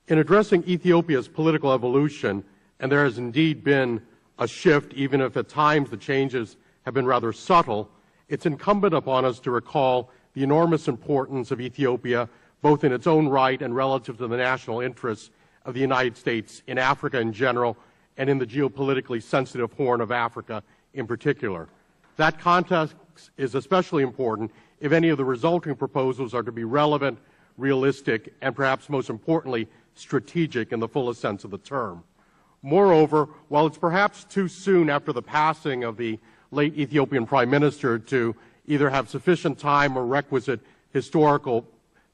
In addressing Ethiopia's political evolution, and there has indeed been a shift, even if at times the changes have been rather subtle, it's incumbent upon us to recall the enormous importance of Ethiopia, both in its own right and relative to the national interests of the United States in Africa in general and in the geopolitically sensitive Horn of Africa in particular. That context is especially important if any of the resulting proposals are to be relevant, realistic, and perhaps most importantly, strategic in the fullest sense of the term. Moreover, while it's perhaps too soon after the passing of the late Ethiopian Prime Minister to either have sufficient time or requisite historical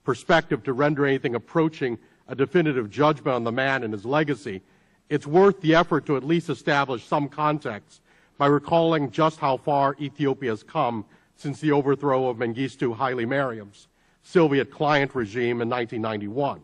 perspective to render anything approaching a definitive judgment on the man and his legacy, it's worth the effort to at least establish some context by recalling just how far Ethiopia has come since the overthrow of Mengistu Haile Mariam's Soviet client regime in 1991.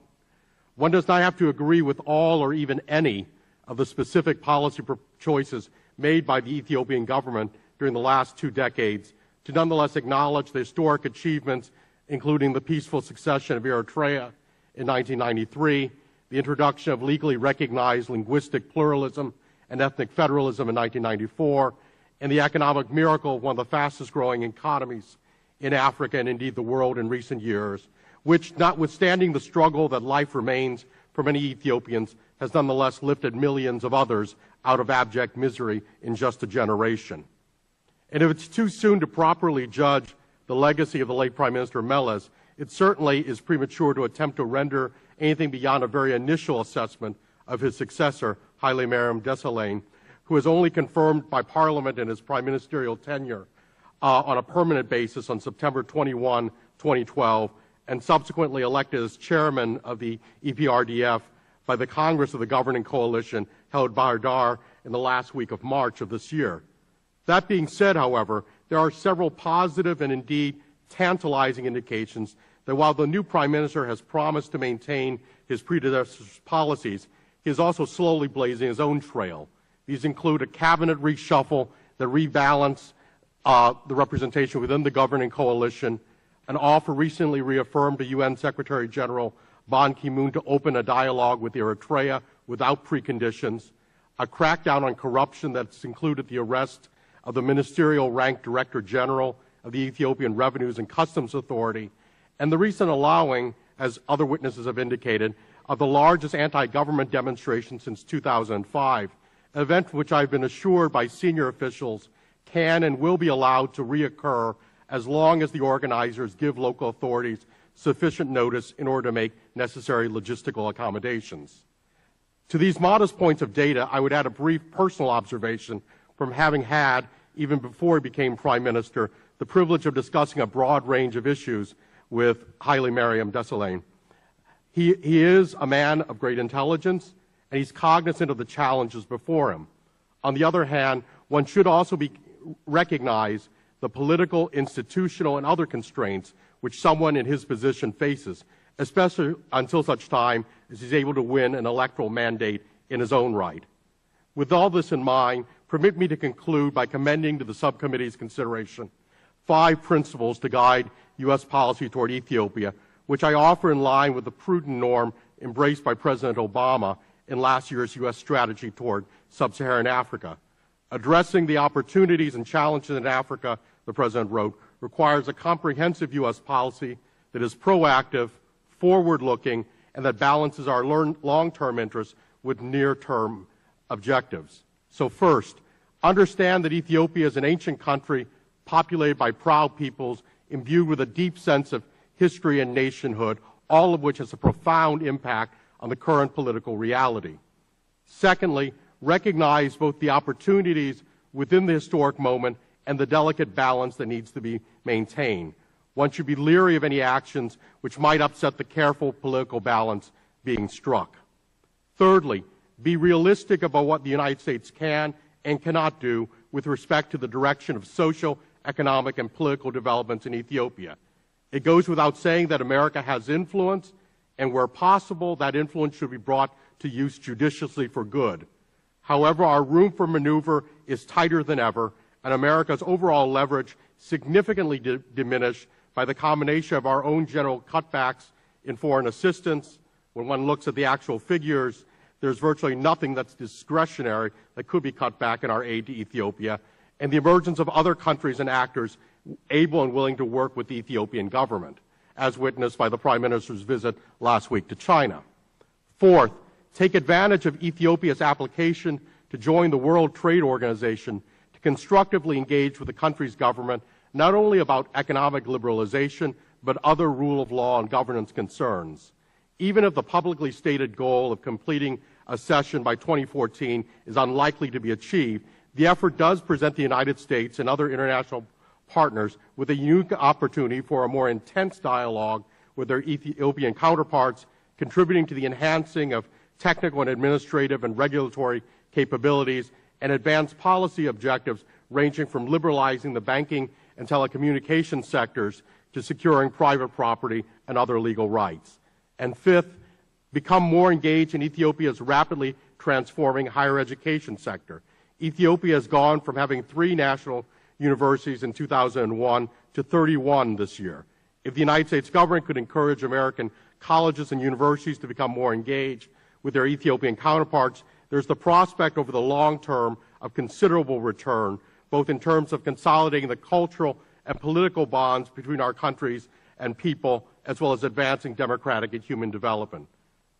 One does not have to agree with all or even any of the specific policy choices made by the Ethiopian government during the last 2 decades to nonetheless acknowledge the historic achievements, including the peaceful succession of Eritrea in 1993, the introduction of legally recognized linguistic pluralism and ethnic federalism in 1994, and the economic miracle of one of the fastest growing economies in Africa and indeed the world in recent years, which, notwithstanding the struggle that life remains for many Ethiopians, has nonetheless lifted millions of others out of abject misery in just a generation. And if it's too soon to properly judge the legacy of the late Prime Minister Meles, it certainly is premature to attempt to render anything beyond a very initial assessment of his successor, Haile Mariam Desalegn, who was only confirmed by Parliament in his prime ministerial tenure on a permanent basis on September 21, 2012, and subsequently elected as chairman of the EPRDF by the Congress of the governing coalition held Bahir Dar in the last week of March of this year. That being said, however, there are several positive and indeed tantalizing indications that while the new Prime Minister has promised to maintain his predecessor's policies, he is also slowly blazing his own trail. These include a cabinet reshuffle that rebalance the representation within the governing coalition, an offer recently reaffirmed to UN Secretary General Ban Ki-moon to open a dialogue with Eritrea without preconditions, a crackdown on corruption that's included the arrest of the ministerial ranked Director General of the Ethiopian Revenues and Customs Authority, and the recent allowing, as other witnesses have indicated, of the largest anti-government demonstration since 2005, an event which I've been assured by senior officials can and will be allowed to reoccur as long as the organizers give local authorities sufficient notice in order to make necessary logistical accommodations. To these modest points of data, I would add a brief personal observation from having had, even before he became Prime Minister, the privilege of discussing a broad range of issues with Haile Mariam Desalegn. He is a man of great intelligence, and he's cognizant of the challenges before him. On the other hand, one should also recognize the political, institutional, and other constraints which someone in his position faces, especially until such time as he's able to win an electoral mandate in his own right. With all this in mind, permit me to conclude by commending to the subcommittee's consideration 5 principles to guide U.S. policy toward Ethiopia, which I offer in line with the prudent norm embraced by President Obama in last year's U.S. strategy toward sub-Saharan Africa. Addressing the opportunities and challenges in Africa, the President wrote, requires a comprehensive U.S. policy that is proactive, forward-looking, and that balances our long-term interests with near-term objectives. So first, understand that Ethiopia is an ancient country populated by proud peoples imbued with a deep sense of history and nationhood, all of which has a profound impact on the current political reality. Secondly, recognize both the opportunities within the historic moment and the delicate balance that needs to be maintained. One should be leery of any actions which might upset the careful political balance being struck. Thirdly, be realistic about what the United States can and cannot do with respect to the direction of social, economic, and political developments in Ethiopia. It goes without saying that America has influence, and where possible, that influence should be brought to use judiciously for good. However, our room for maneuver is tighter than ever, and America's overall leverage significantly diminished by the combination of our own general cutbacks in foreign assistance. When one looks at the actual figures, there's virtually nothing that's discretionary that could be cut back in our aid to Ethiopia, and the emergence of other countries and actors able and willing to work with the Ethiopian government, as witnessed by the Prime Minister's visit last week to China. Fourth, take advantage of Ethiopia's application to join the World Trade Organization to constructively engage with the country's government, not only about economic liberalization, but other rule of law and governance concerns. Even if the publicly stated goal of completing a session by 2014 is unlikely to be achieved, the effort does present the United States and other international partners with a unique opportunity for a more intense dialogue with their Ethiopian counterparts, contributing to the enhancing of technical and administrative and regulatory capabilities and advanced policy objectives ranging from liberalizing the banking and telecommunications sectors to securing private property and other legal rights. And fifth, become more engaged in Ethiopia's rapidly transforming higher education sector. Ethiopia has gone from having 3 national universities in 2001 to 31 this year. If the United States government could encourage American colleges and universities to become more engaged with their Ethiopian counterparts, there's the prospect over the long term of considerable return, both in terms of consolidating the cultural and political bonds between our countries and people, as well as advancing democratic and human development.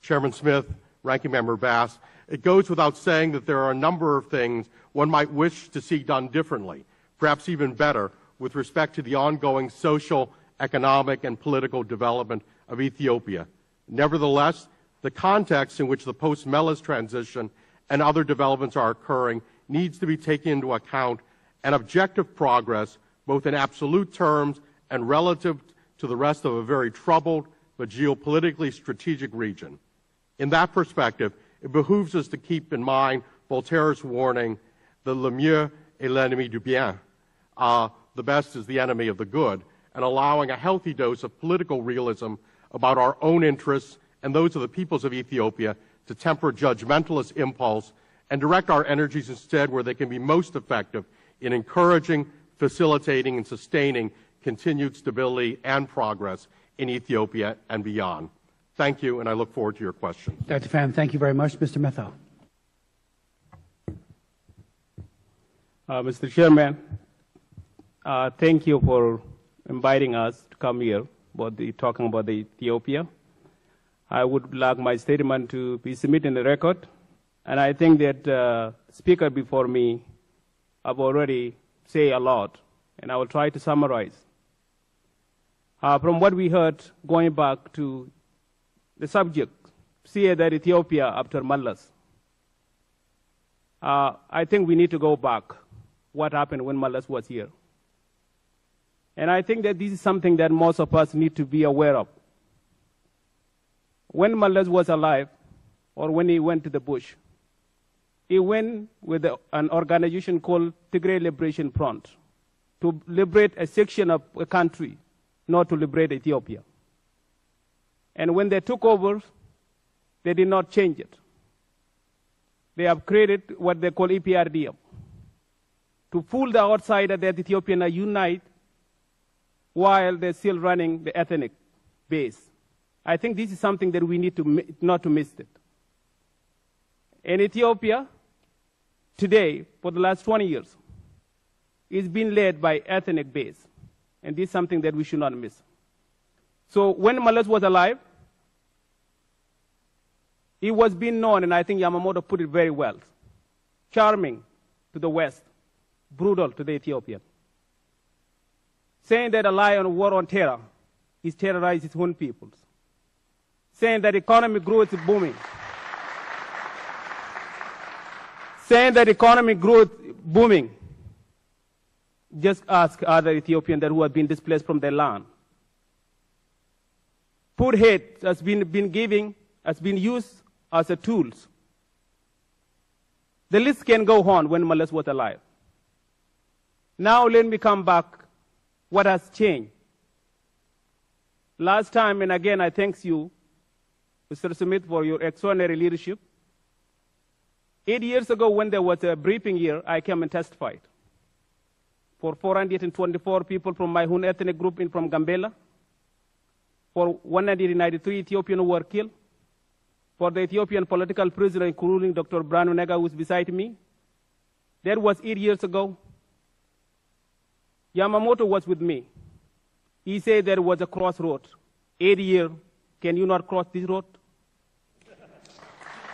Chairman Smith, Ranking Member Bass, it goes without saying that there are a number of things one might wish to see done differently, perhaps even better, with respect to the ongoing social, economic, and political development of Ethiopia. Nevertheless, the context in which the post-Meles transition and other developments are occurring needs to be taken into account, and objective progress, both in absolute terms and relative to the rest of a very troubled but geopolitically strategic region. In that perspective, it behooves us to keep in mind Voltaire's warning, the le mieux est l'ennemi du bien, the best is the enemy of the good, and allowing a healthy dose of political realism about our own interests and those of the peoples of Ethiopia to temper judgmentalist impulse and direct our energies instead where they can be most effective in encouraging, facilitating, and sustaining continued stability and progress in Ethiopia and beyond. Thank you, and I look forward to your questions. Dr. Pham, thank you very much. Mr. Metho. Mr. Chairman, thank you for inviting us to come here talking about Ethiopia. I would like my statement to be submitted in the record, and I think that the speaker before me have already said a lot, and I will try to summarize. From what we heard, going back to the subject, see that Ethiopia after Meles. I think we need to go back. What happened when Meles was here? And I think that this is something that most of us need to be aware of. When Meles was alive, or when he went to the bush, he went with an organization called Tigray Liberation Front to liberate a section of a country, not to liberate Ethiopia. And when they took over, they did not change it. They have created what they call EPRDF to fool the outsider that Ethiopians are united while they're still running the ethnic base. I think this is something that we need to not to miss it. In Ethiopia, today, for the last 20 years, is being led by ethnic base. And this is something that we should not miss. So when Meles was alive, he was being known, and I think Yamamoto put it very well, charming to the West, brutal to the Ethiopian. Saying that a lion war on terror is terrorizing its own peoples. Saying that economic growth is booming. Saying that economic growth booming. Just ask other Ethiopians who have been displaced from their land. Put hate has been used as a tool. The list can go on when Meles was alive. Now let me come back. What has changed? Last time, and again, I thank you, Mr. Smith, for your extraordinary leadership. 8 years ago, when there was a briefing here, I came and testified for 424 people from my own ethnic group from Gambela, for 193 Ethiopians who were killed, for the Ethiopian political prisoner, including Dr. Berhanu Nega, who is beside me. That was 8 years ago. Yamamoto was with me. He said there was a crossroad. 8 years, can you not cross this road?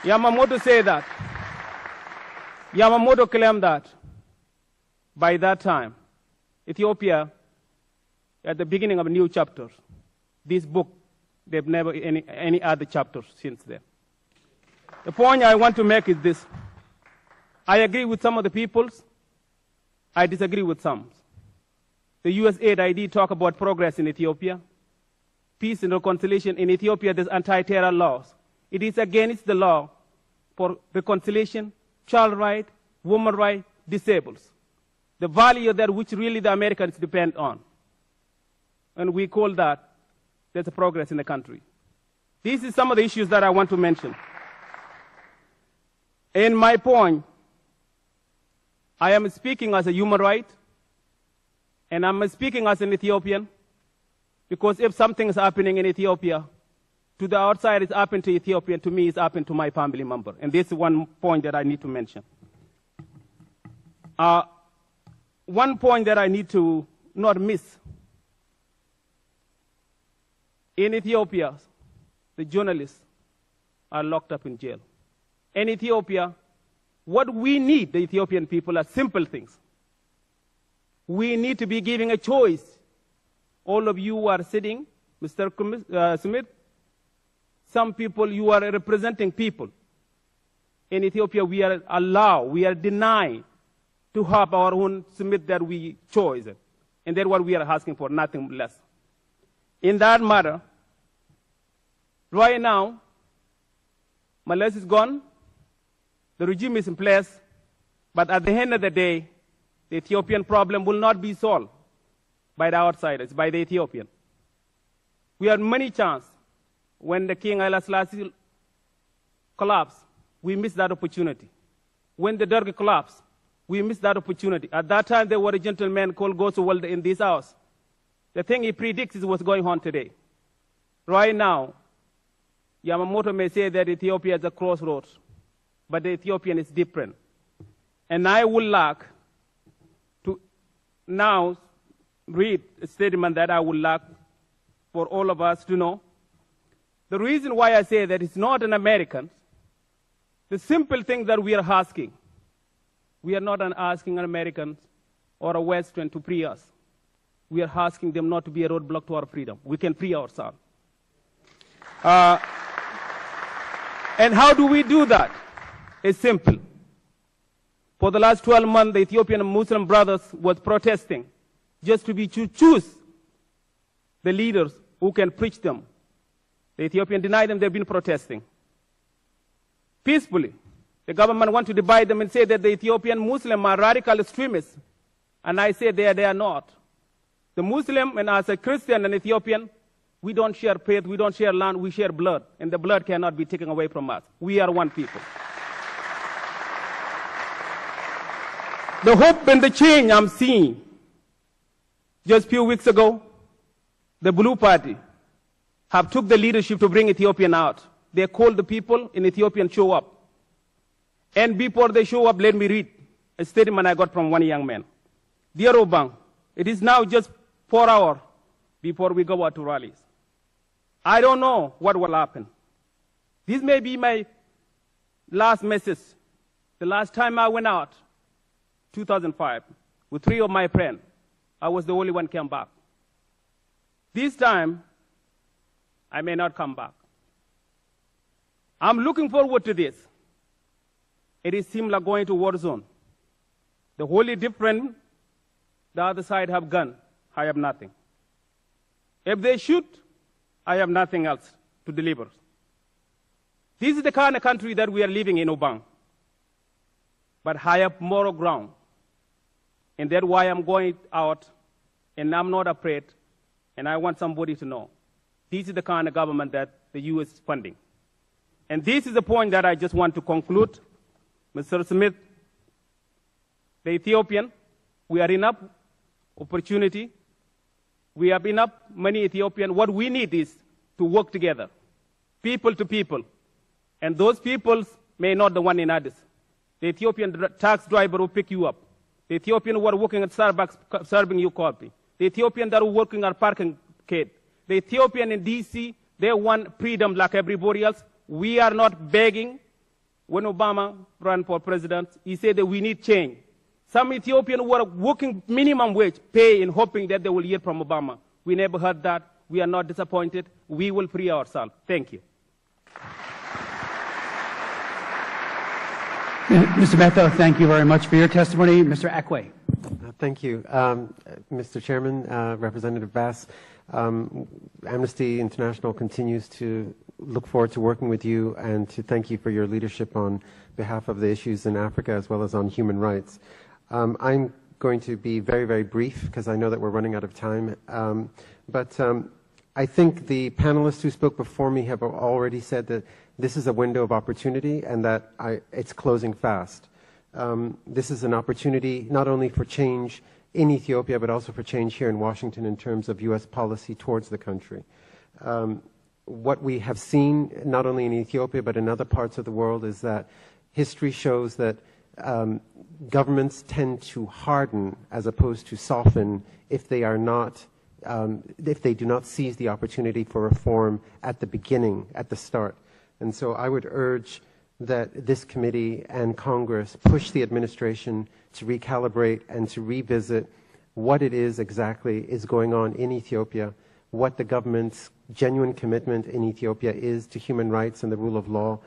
Yamamoto said that. Yamamoto claimed that by that time, Ethiopia, at the beginning of a new chapter, this book, they've never any other chapters since then. The point I want to make is this. I agree with some of the peoples. I disagree with some. The USAID ID talk about progress in Ethiopia. Peace and reconciliation in Ethiopia, there's anti-terror laws. It is against the law for reconciliation, child right, woman right, disabled. The value that which really the Americans depend on. And we call that there's a progress in the country. These are some of the issues that I want to mention. In my point, I am speaking as a human right, and I'm speaking as an Ethiopian, because if something is happening in Ethiopia, To the outside, it's happened to Ethiopia. To me, it's happened to my family member. And this is one point that I need to mention. One point that I need to not miss. In Ethiopia, the journalists are locked up in jail. In Ethiopia, what we need, the Ethiopian people, are simple things. We need to be giving a choice. All of you who are sitting, Mr. Smith, some people, you are representing people. In Ethiopia, we are denied to have our own Smith that we chose. And that's what we are asking for, nothing less. In that matter, right now, Males is gone, the regime is in place, but at the end of the day, the Ethiopian problem will not be solved by the outsiders, by the Ethiopian. We had many chances. When the King Haile Selassie collapsed, we missed that opportunity. When the Derg collapsed, we missed that opportunity. At that time, there was a gentleman called Goswald in this house. The thing he predicts is what's going on today. Right now, Yamamoto may say that Ethiopia is a crossroads, but the Ethiopian is different. And I would like to now read a statement that I would like for all of us to know. The reason why I say that it's not an American, the simple thing that we are asking, we are not asking an American or a Western to free us. We are asking them not to be a roadblock to our freedom. We can free ourselves. And how do we do that? It's simple. For the last 12 months, the Ethiopian Muslim brothers was protesting just to choose the leaders who can preach them. The Ethiopian denied them, they've been protesting. Peacefully. The government want to divide them and say that the Ethiopian Muslim are radical extremists. And I say they are not. The Muslim and as a Christian and Ethiopian, we don't share faith, we don't share land, we share blood. And the blood cannot be taken away from us. We are one people. The hope and the change I'm seeing. Just a few weeks ago, the Blue Party have took the leadership to bring Ethiopian out. They called the people in Ethiopia and show up. And before they show up, let me read a statement I got from one young man. Dear Obang, it is now just 4 hours before we go out to rallies. I don't know what will happen. This may be my last message. The last time I went out, 2005, with 3 of my friends, I was the only one came back. This time, I may not come back. I'm looking forward to this. It is similar going to war zone. The wholly different, the other side have gun, I have nothing. If they shoot, I have nothing else to deliver. This is the kind of country that we are living in, Obang. But I have moral ground. And that's why I'm going out, and I'm not afraid, and I want somebody to know. This is the kind of government that the U.S. is funding. And this is the point that I just want to conclude. Mr. Smith, the Ethiopian, we are enough opportunity. We have enough money, Ethiopian. What we need is to work together, people to people. And those people may not the one in Addis. The Ethiopian tax driver will pick you up. The Ethiopian who are working at Starbucks serving you coffee. The Ethiopian that are working at parking kid. The Ethiopian in D.C., they want freedom like everybody else. We are not begging. When Obama ran for president, he said that we need change. Some Ethiopians who are working minimum wage pay in hoping that they will hear from Obama. We never heard that. We are not disappointed. We will free ourselves. Thank you. Mr. Metho, thank you very much for your testimony. Mr. Akwe. Thank you. Mr. Chairman, Representative Bass, Amnesty International continues to look forward to working with you and to thank you for your leadership on behalf of the issues in Africa as well as on human rights. I'm going to be very, very brief because I know that we're running out of time. But I think the panelists who spoke before me have already said that this is a window of opportunity and that it's closing fast. This is an opportunity not only for change in Ethiopia, but also for change here in Washington in terms of U.S. policy towards the country. what we have seen, not only in Ethiopia but in other parts of the world, is that history shows that governments tend to harden as opposed to soften if they are not, if they do not seize the opportunity for reform at the beginning, at the start. And so I would urge that this committee and Congress push the administration to recalibrate and to revisit what it is exactly is going on in Ethiopia, what the government's genuine commitment in Ethiopia is to human rights and the rule of law,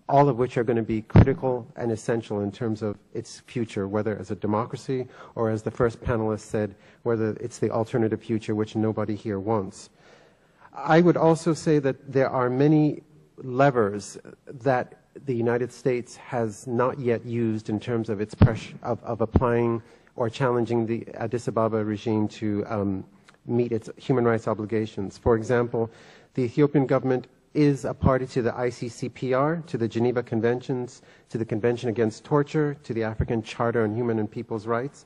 all of which are going to be critical and essential in terms of its future, whether as a democracy or, as the first panelist said, whether it's the alternative future, which nobody here wants. I would also say that there are many levers that the United States has not yet used in terms of its pressure of applying or challenging the Addis Ababa regime to meet its human rights obligations. For example, the Ethiopian government is a party to the ICCPR, to the Geneva Conventions, to the Convention Against Torture, to the African Charter on Human and People's Rights.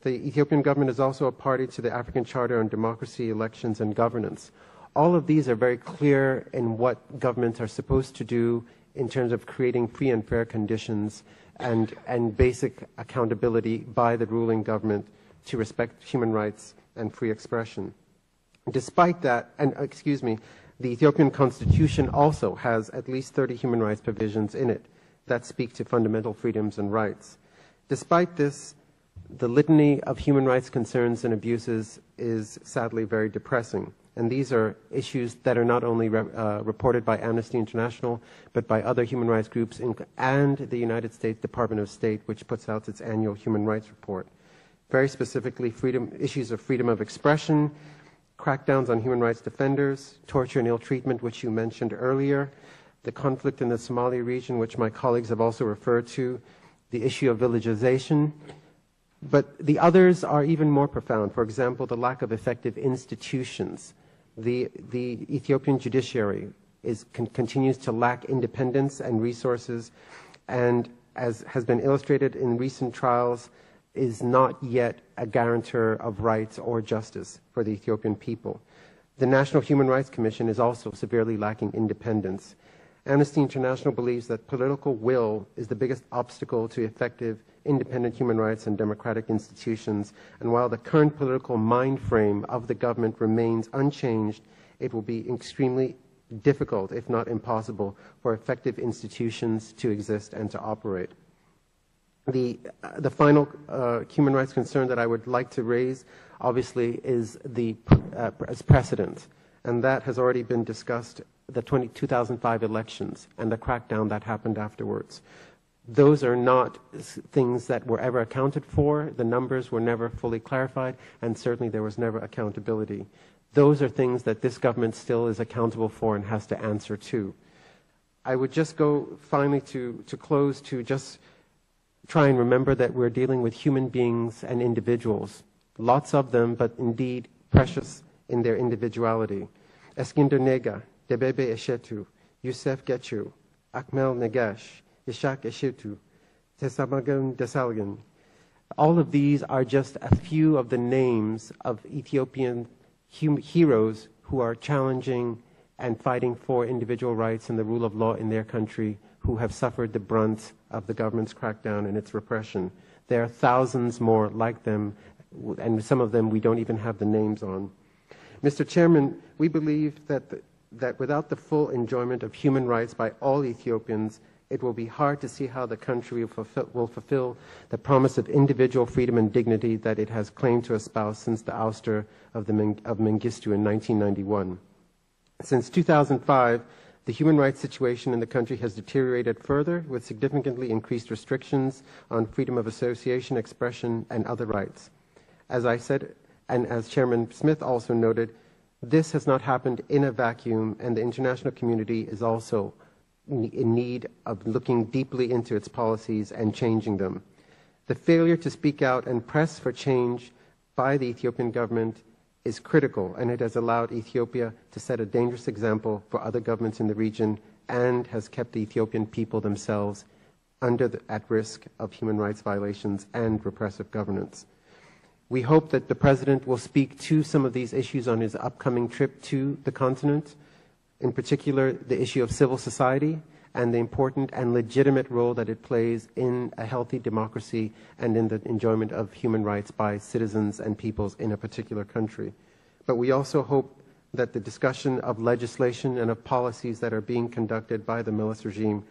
The Ethiopian government is also a party to the African Charter on Democracy, Elections, and Governance. All of these are very clear in what governments are supposed to do in terms of creating free and fair conditions and basic accountability by the ruling government to respect human rights and free expression. Despite that, the Ethiopian constitution also has at least 30 human rights provisions in it that speak to fundamental freedoms and rights. Despite this, the litany of human rights concerns and abuses is sadly very depressing. And these are issues that are not only reported by Amnesty International, but by other human rights groups and the United States Department of State, which puts out its annual human rights report. Very specifically, issues of freedom of expression, crackdowns on human rights defenders, torture and ill treatment, which you mentioned earlier, the conflict in the Somali region, which my colleagues have also referred to, the issue of villagization. But the others are even more profound. For example, the lack of effective institutions. The Ethiopian judiciary continues to lack independence and resources, and as has been illustrated in recent trials, is not yet a guarantor of rights or justice for the Ethiopian people. The National Human Rights Commission is also severely lacking independence. Amnesty International believes that political will is the biggest obstacle to effective, independent human rights and democratic institutions, and while the current political mind frame of the government remains unchanged, it will be extremely difficult, if not impossible, for effective institutions to exist and to operate. The final human rights concern that I would like to raise, obviously, is the precedent, and that has already been discussed, the 2005 elections and the crackdown that happened afterwards. Those are not things that were ever accounted for. The numbers were never fully clarified, and certainly there was never accountability. Those are things that this government still is accountable for and has to answer to. I would just go finally to close to just try and remember that we're dealing with human beings and individuals, lots of them, but indeed precious in their individuality. Eskinder Nega, Debebe Eshetu, Yusef Getchu, Akmel Negash, Ishak Eshetu, Tesamagan Desalgan. All of these are just a few of the names of Ethiopian heroes who are challenging and fighting for individual rights and the rule of law in their country, who have suffered the brunt of the government's crackdown and its repression. There are thousands more like them, and some of them we don't even have the names on. Mr. Chairman, we believe that without the full enjoyment of human rights by all Ethiopians, it will be hard to see how the country will fulfill the promise of individual freedom and dignity that it has claimed to espouse since the ouster of Mengistu in 1991. Since 2005, the human rights situation in the country has deteriorated further, with significantly increased restrictions on freedom of association, expression, and other rights. As I said, and as Chairman Smith also noted, this has not happened in a vacuum, and the international community is also in need of looking deeply into its policies and changing them. The failure to speak out and press for change by the Ethiopian government is critical, and it has allowed Ethiopia to set a dangerous example for other governments in the region and has kept the Ethiopian people themselves at risk of human rights violations and repressive governance. We hope that the President will speak to some of these issues on his upcoming trip to the continent. in particular the issue of civil society and the important and legitimate role that it plays in a healthy democracy and in the enjoyment of human rights by citizens and peoples in a particular country. But we also hope that the discussion of legislation and of policies that are being conducted by the Meles regime,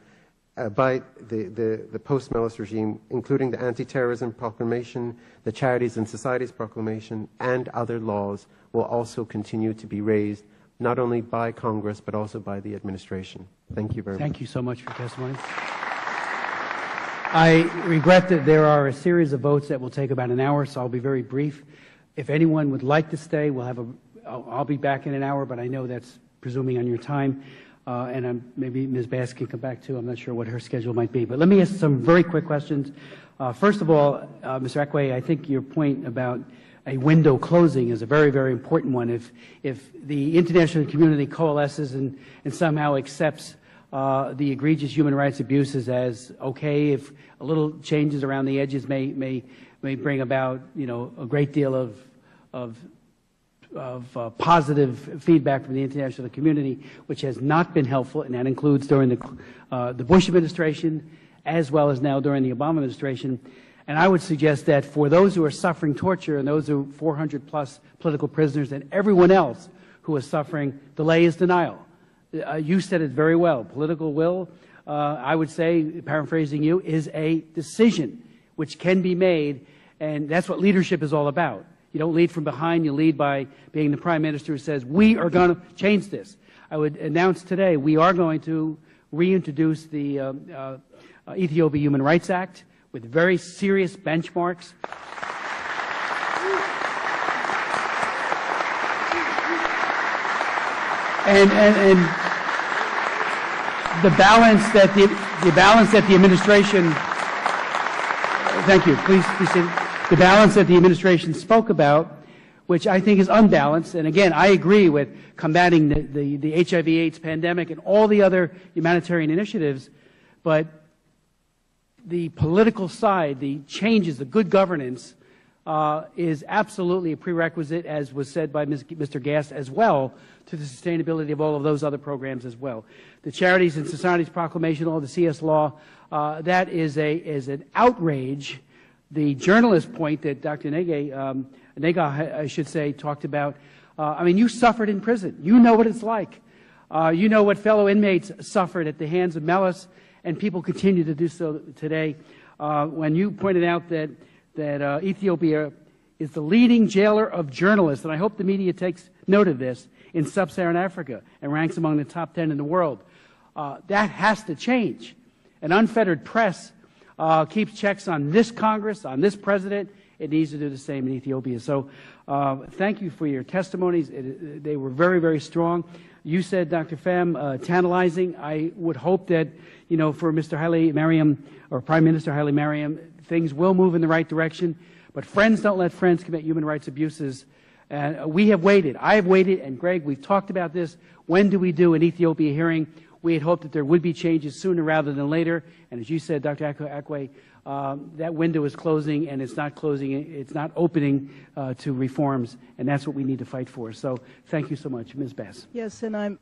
by the post-Meles regime, including the Anti-Terrorism Proclamation, the Charities and Societies Proclamation, and other laws, will also continue to be raised not only by Congress, but also by the administration. Thank you very much. Thank you so much for your testimony. I regret that there are a series of votes that will take about an hour, so I'll be very brief. If anyone would like to stay, I'll be back in an hour, but I know that's presuming on your time. Maybe Ms. Bass can come back too. I'm not sure what her schedule might be. But let me ask some very quick questions. First of all, Mr. Akwe, I think your point about a window closing is a very, very important one. If the international community coalesces and somehow accepts the egregious human rights abuses as okay, if a little changes around the edges may bring about, a great deal of positive feedback from the international community, which has not been helpful, and that includes during the Bush administration as well as now during the Obama administration. And I would suggest that for those who are suffering torture and those who 400-plus political prisoners and everyone else who is suffering, delay is denial. You said it very well. Political will, I would say, paraphrasing you, is a decision which can be made, and that's what leadership is all about. You don't lead from behind. You lead by being the Prime Minister who says, we are going to change this. I would announce today we are going to reintroduce the Ethiopia Human Rights Act with very serious benchmarks. And the balance that the administration, thank you, please sit. The balance that the administration spoke about, which I think is unbalanced, and again, I agree with combating the HIV/AIDS pandemic and all the other humanitarian initiatives, but the political side, the changes, the good governance, is absolutely a prerequisite, as was said by Mr. Gass as well, to the sustainability of all of those other programs as well. The Charities and Societies Proclamation, all the CS law, that is an outrage. The journalist point that Dr. Nega, I should say, talked about, I mean, you suffered in prison. You know what it's like. You know what fellow inmates suffered at the hands of Meles, and people continue to do so today. When you pointed out that Ethiopia is the leading jailer of journalists, and I hope the media takes note of this, in sub-Saharan Africa and ranks among the top 10 in the world. That has to change. An unfettered press keeps checks on this Congress, on this president. It needs to do the same in Ethiopia. So thank you for your testimonies. They were very, very strong. You said, Dr. Pham, tantalizing. I would hope that, for Mr. Haile Mariam, or Prime Minister Haile Mariam, things will move in the right direction. But friends don't let friends commit human rights abuses. And we have waited. I have waited, and Greg, we've talked about this. When do we do an Ethiopia hearing? We had hoped that there would be changes sooner rather than later. And as you said, Dr. Akwe, that window is closing, and it's not closing. It's not opening to reforms, and that's what we need to fight for. So thank you so much. Ms. Bass. Yes, and I'm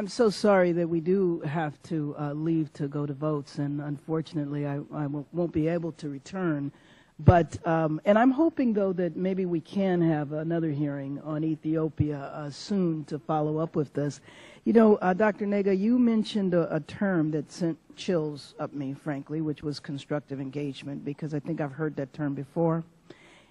so sorry that we do have to leave to go to votes, and unfortunately I won't be able to return. But and I'm hoping, though, that maybe we can have another hearing on Ethiopia soon to follow up with this. Dr. Nega, you mentioned a term that sent chills up me, frankly, which was constructive engagement, because I think I've heard that term before,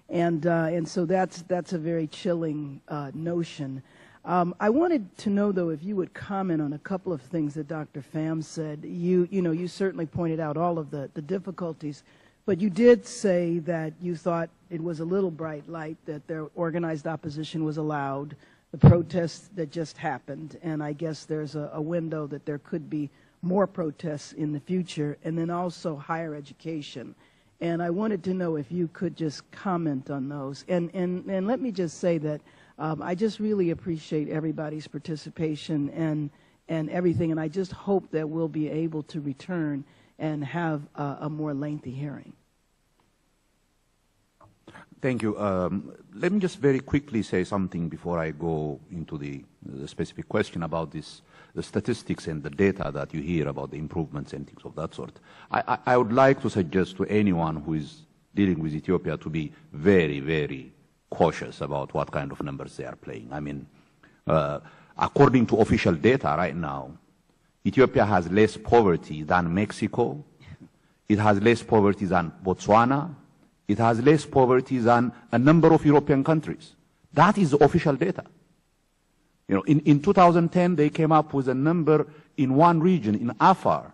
and so that's a very chilling notion. I wanted to know, though, if you would comment on a couple of things that Dr. Pham said. You certainly pointed out all of the difficulties. But you did say that you thought it was a little bright light that their organized opposition was allowed, the protests that just happened, and I guess there's a window that there could be more protests in the future, and then also higher education. And I wanted to know if you could just comment on those. And let me just say that I just really appreciate everybody's participation and everything, and I just hope that we'll be able to return and have a more lengthy hearing. Thank you. Let me just very quickly say something before I go into the specific question about this, the statistics and the data that you hear about the improvements and things of that sort. I would like to suggest to anyone who is dealing with Ethiopia to be very, very cautious about what kind of numbers they are playing. I mean, according to official data right now, Ethiopia has less poverty than Mexico. It has less poverty than Botswana. It has less poverty than a number of European countries. That is official data. You know, in 2010, they came up with a number in one region, in Afar,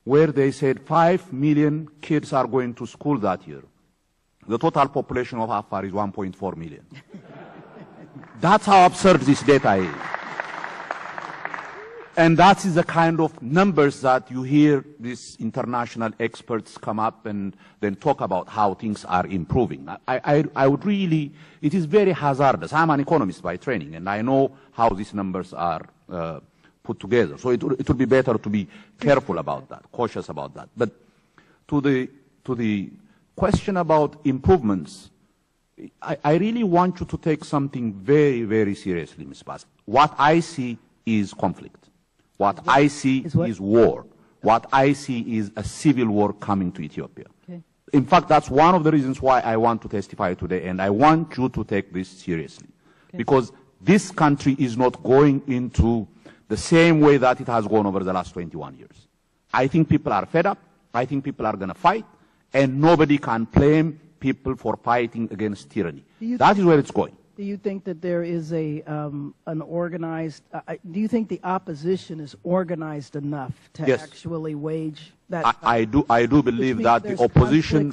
where they said 5 million kids are going to school that year. The total population of Afar is 1.4 million. That's how absurd this data is. And that is the kind of numbers that you hear these international experts come up and then talk about how things are improving. I would really, it is very hazardous. I'm an economist by training, and I know how these numbers are put together. So it would be better to be careful about that, cautious about that. But to the question about improvements, I really want you to take something very, very seriously, Ms. Bass. What I see is conflict. What I see is war. What I see is a civil war coming to Ethiopia. Okay. In fact, that's one of the reasons why I want to testify today, and I want you to take this seriously. Okay. Because this country is not going into the same way that it has gone over the last 21 years. I think people are fed up. I think people are going to fight, and nobody can blame people for fighting against tyranny. That is where it's going. Do you think that there is an organized, do you think the opposition is organized enough to actually wage that? I do believe that the opposition...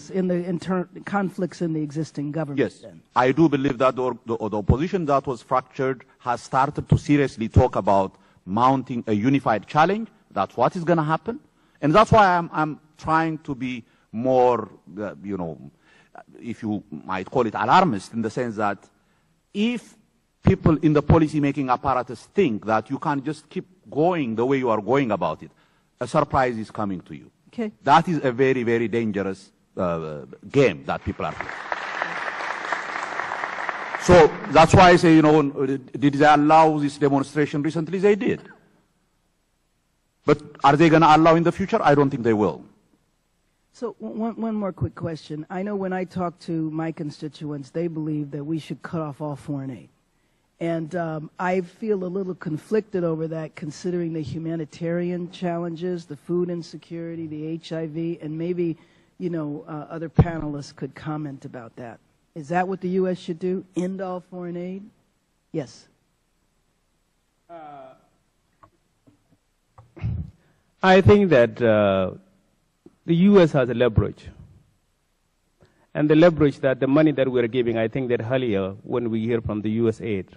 Conflicts in the existing government. Yes, then. I do believe that the opposition that was fractured has started to seriously talk about mounting a unified challenge. That's what is going to happen. And that's why I'm trying to be more, you know, if you might call it alarmist, in the sense that if people in the policy-making apparatus think that you can just keep going the way you are going about it, a surprise is coming to you. Okay. That is a very, very dangerous game that people are playing. So that's why I say, you know, did they allow this demonstration recently? They did. But are they going to allow in the future? I don't think they will. So one more quick question. I know when I talk to my constituents, they believe that we should cut off all foreign aid. And I feel a little conflicted over that, considering the humanitarian challenges, the food insecurity, the HIV, and maybe, you know, other panelists could comment about that. Is that what the U.S. should do? End all foreign aid? Yes. I think that the U.S. has a leverage. And the leverage that the money that we're giving, I think that earlier when we hear from the U.S. aid,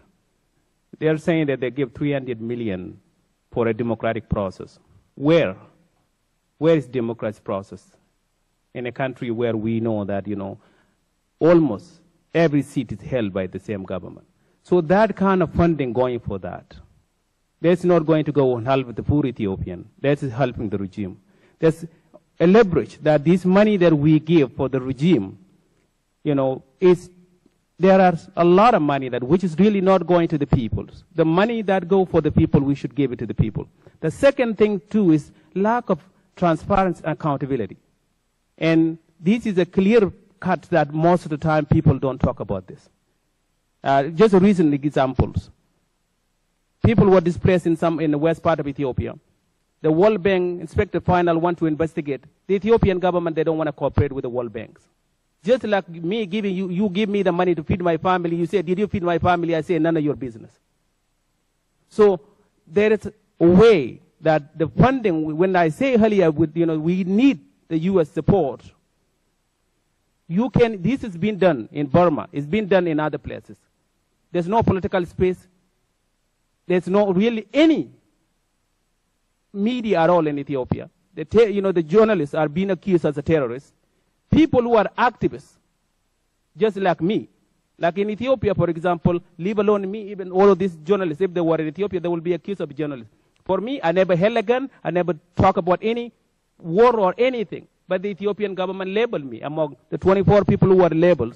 they are saying that they give $300 million for a democratic process. Where? Where is democratic process? In a country where we know that, you know, almost every seat is held by the same government. So that kind of funding going for that, that's not going to go and help the poor Ethiopian. That is helping the regime. There's a leverage that this money that we give for the regime, you know, there are a lot of money that which is really not going to the people. The money that go for the people, we should give it to the people. The second thing too is lack of transparency and accountability. And this is a clear cut that most of the time people don't talk about this. Just recent examples. People were displaced in the west part of Ethiopia. The World Bank Inspector General want to investigate. The Ethiopian government, they don't want to cooperate with the World Banks. Just like me giving you give me the money to feed my family. You say, did you feed my family? I say, none of your business. So there is a way that the funding, when I say earlier, we need the U.S. support. This has been done in Burma. It's been done in other places. There's no political space. There's no really any media at all in Ethiopia. The journalists are being accused as a terrorist. People who are activists, just like me. Like in Ethiopia, for example, leave alone me, even all of these journalists, if they were in Ethiopia, they will be accused of journalists. For me, I never held a gun. I never talk about any war or anything. But the Ethiopian government labeled me among the 24 people who were labeled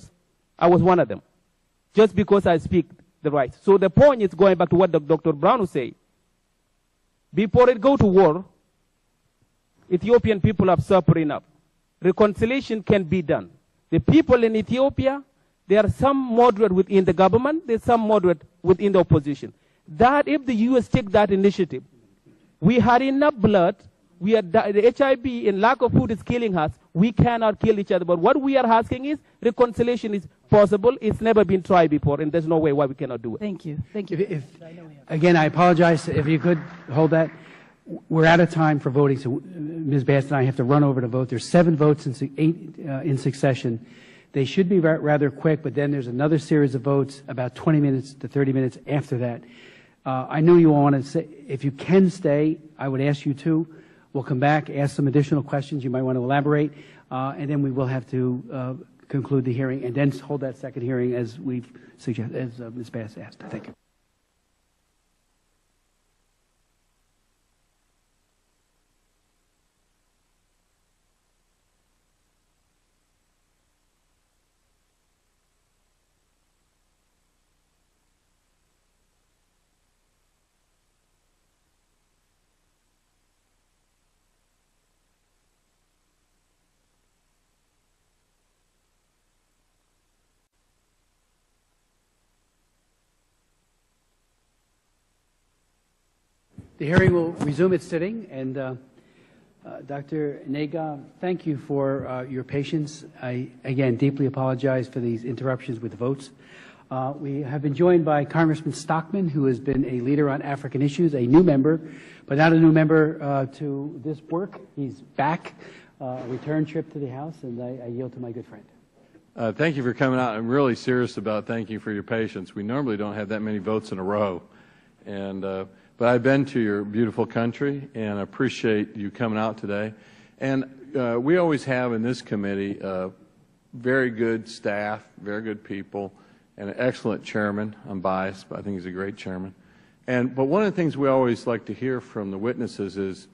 I was one of them, just because I speak the right. So the point is going back to what Dr. Berhanu said. Before it go to war, Ethiopian people are suffering up. Reconciliation can be done. The people in Ethiopia, there are some moderate within the government, there's some moderate within the opposition. That if the U.S. take that initiative, we had enough blood, the HIV and lack of food is killing us, we cannot kill each other. But what we are asking is reconciliation is possible. It's never been tried before, and there's no way why we cannot do it. Thank you. Thank you. Again, I apologize. If you could hold that. We're out of time for voting, so Ms. Bass and I have to run over to vote. There's 7 votes in succession. They should be rather quick, but then there's another series of votes about 20 minutes to 30 minutes after that. I know you all want to say, if you can stay, I would ask you to. We'll come back, ask some additional questions. You might want to elaborate, and then we will have to conclude the hearing and then hold that second hearing as we've suggested, as Ms. Bass asked. Thank you. The hearing will resume its sitting, and Dr. Nega, thank you for your patience. I, again, deeply apologize for these interruptions with the votes. We have been joined by Congressman Stockman, who has been a leader on African issues, a new member, but not a new member to this work. He's back, a return trip to the House, and I yield to my good friend. Thank you for coming out. I'm really serious about thanking you for your patience. We normally don't have that many votes in a row, and but I've been to your beautiful country, and I appreciate you coming out today. And we always have in this committee very good staff, very good people, and an excellent chairman. I'm biased, but I think he's a great chairman. But one of the things we always like to hear from the witnesses is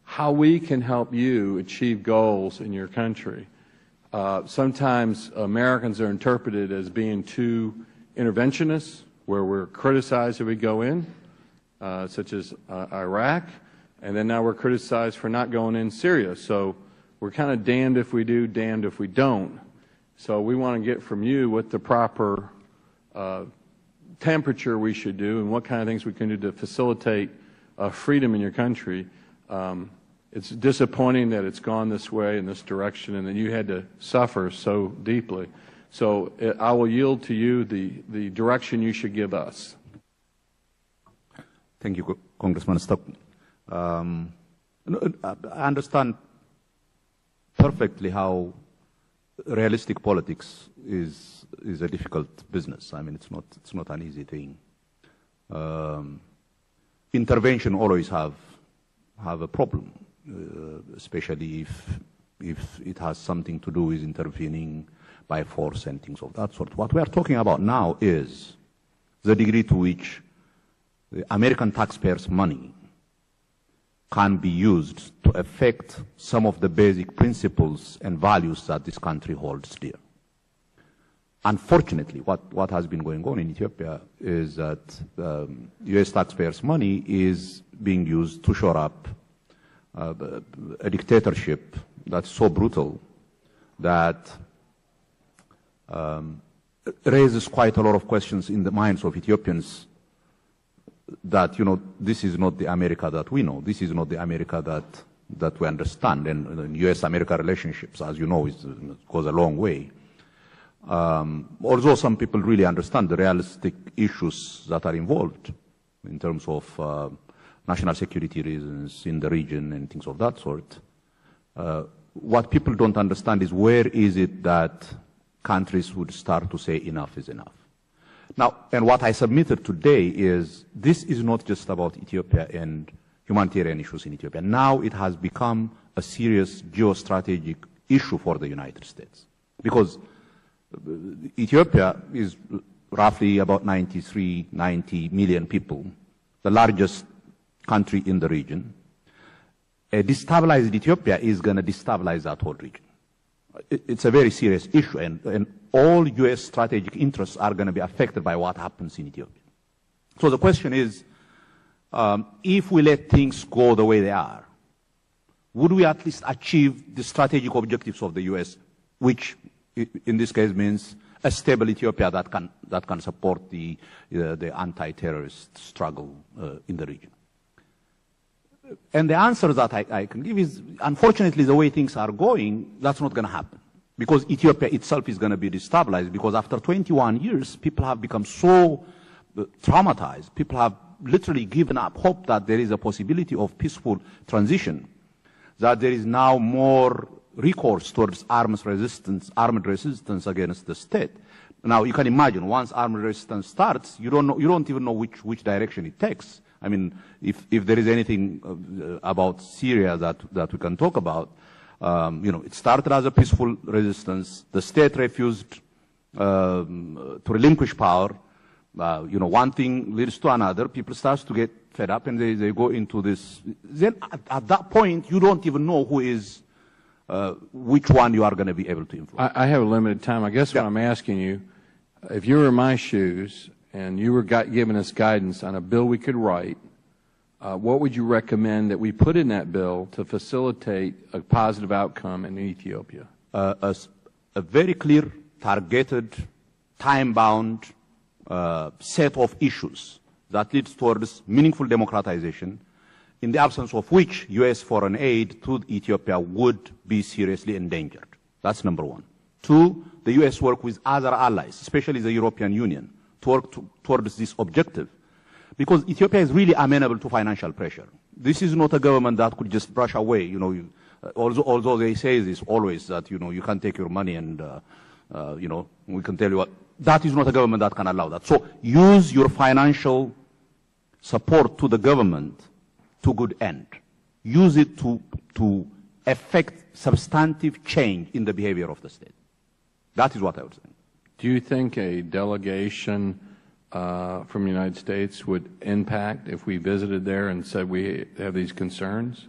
how we can help you achieve goals in your country. Sometimes Americans are interpreted as being too interventionists, where we're criticized if we go in, such as Iraq, and then now we're criticized for not going in Syria. So we're kind of damned if we do, damned if we don't. So we want to get from you what the proper temperature we should do and what kind of things we can do to facilitate freedom in your country. It's disappointing that it's gone this way in this direction and that you had to suffer so deeply. So I will yield to you the direction you should give us. Thank you, Congressman Stockman. I understand perfectly how realistic politics is a difficult business. I mean, it's not an easy thing. Intervention always have a problem, especially if it has something to do with intervening by force and things of that sort. What we are talking about now is the degree to which the American taxpayers' money can be used to affect some of the basic principles and values that this country holds dear. Unfortunately, what has been going on in Ethiopia is that U.S. taxpayers' money is being used to shore up a dictatorship that's so brutal that raises quite a lot of questions in the minds of Ethiopians that, you know, this is not the America that we know. This is not the America that we understand. And U.S.-America relationships, as you know, goes a long way. Although some people really understand the realistic issues that are involved in terms of national security reasons in the region and things of that sort, what people don't understand is where is it that countries would start to say enough is enough. Now, and what I submitted today is this is not just about Ethiopia and humanitarian issues in Ethiopia. Now it has become a serious geostrategic issue for the United States. Because Ethiopia is roughly about 90 million people, the largest country in the region. A destabilized Ethiopia is going to destabilize that whole region. It's a very serious issue, and all U.S. strategic interests are going to be affected by what happens in Ethiopia. So the question is, if we let things go the way they are, would we at least achieve the strategic objectives of the U.S., which in this case means a stable Ethiopia that can support the anti-terrorist struggle in the region? And the answer that I can give is, unfortunately, the way things are going, that's not going to happen. Because Ethiopia itself is going to be destabilized, because after 21 years, people have become so traumatized. People have literally given up hope that there is a possibility of peaceful transition, that there is now more recourse towards armed resistance against the state. Now, you can imagine, once armed resistance starts, you don't even know which direction it takes. I mean, if there is anything about Syria that we can talk about, it started as a peaceful resistance. The state refused to relinquish power. One thing leads to another. People start to get fed up, and they go into this. Then at that point, you don't even know who is which one you are going to be able to influence. I have a limited time. I guess what I'm asking you, if you were in my shoes and you were giving us guidance on a bill we could write, what would you recommend that we put in that bill to facilitate a positive outcome in Ethiopia? A very clear, targeted, time-bound set of issues that leads towards meaningful democratization, in the absence of which U.S. foreign aid to Ethiopia would be seriously endangered. That's number one. Two, the U.S. work with other allies, especially the European Union, to work towards this objective. Because Ethiopia is really amenable to financial pressure. This is not a government that could just brush away, although they say this always, that, you can't take your money and, we can tell you what. That is not a government that can allow that. So use your financial support to the government to good end. Use it to effect substantive change in the behavior of the state. That is what I would say. Do you think a delegation from the United States would impact if we visited there and said we have these concerns?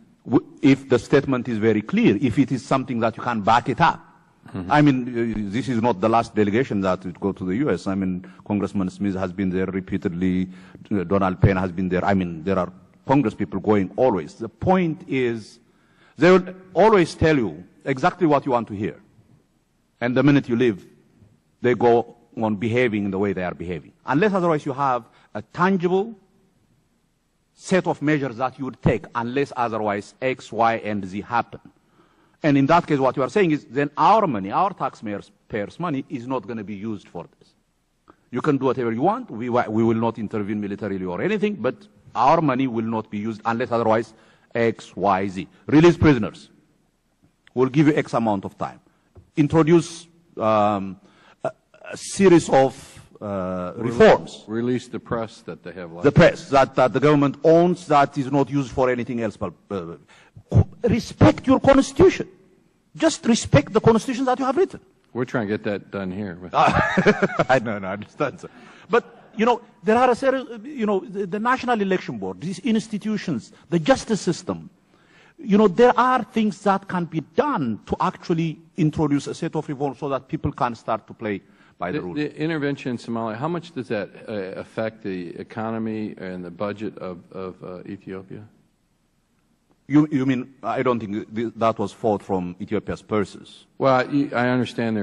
If the statement is very clear, if it is something that you can back it up. Mm-hmm. I mean, this is not the last delegation that would go to the U.S. I mean, Congressman Smith has been there repeatedly. Donald Payne has been there. I mean, there are Congress people going always. The point is, they will always tell you exactly what you want to hear. And the minute you leave, they go on behaving in the way they are behaving. Unless otherwise you have a tangible set of measures that you would take, unless otherwise X, Y, and Z happen. And in that case, what you are saying is, then our money, our taxpayers' money, is not going to be used for this. You can do whatever you want. We will not intervene militarily or anything, but our money will not be used unless otherwise X, Y, Z. Release prisoners. We'll give you X amount of time. Introduce a series of reforms. Release the press that they have left. The press that the government owns, that is not used for anything else. But respect your constitution. Just respect the constitution that you have written. We're trying to get that done here. I understand, sir. But, there are a series, the National Election Board, these institutions, the justice system, there are things that can be done to actually introduce a set of reforms so that people can start to play by the rules. The intervention in Somalia, how much does that affect the economy and the budget of Ethiopia? You mean, I don't think that was fought from Ethiopia's purses. Well, I understand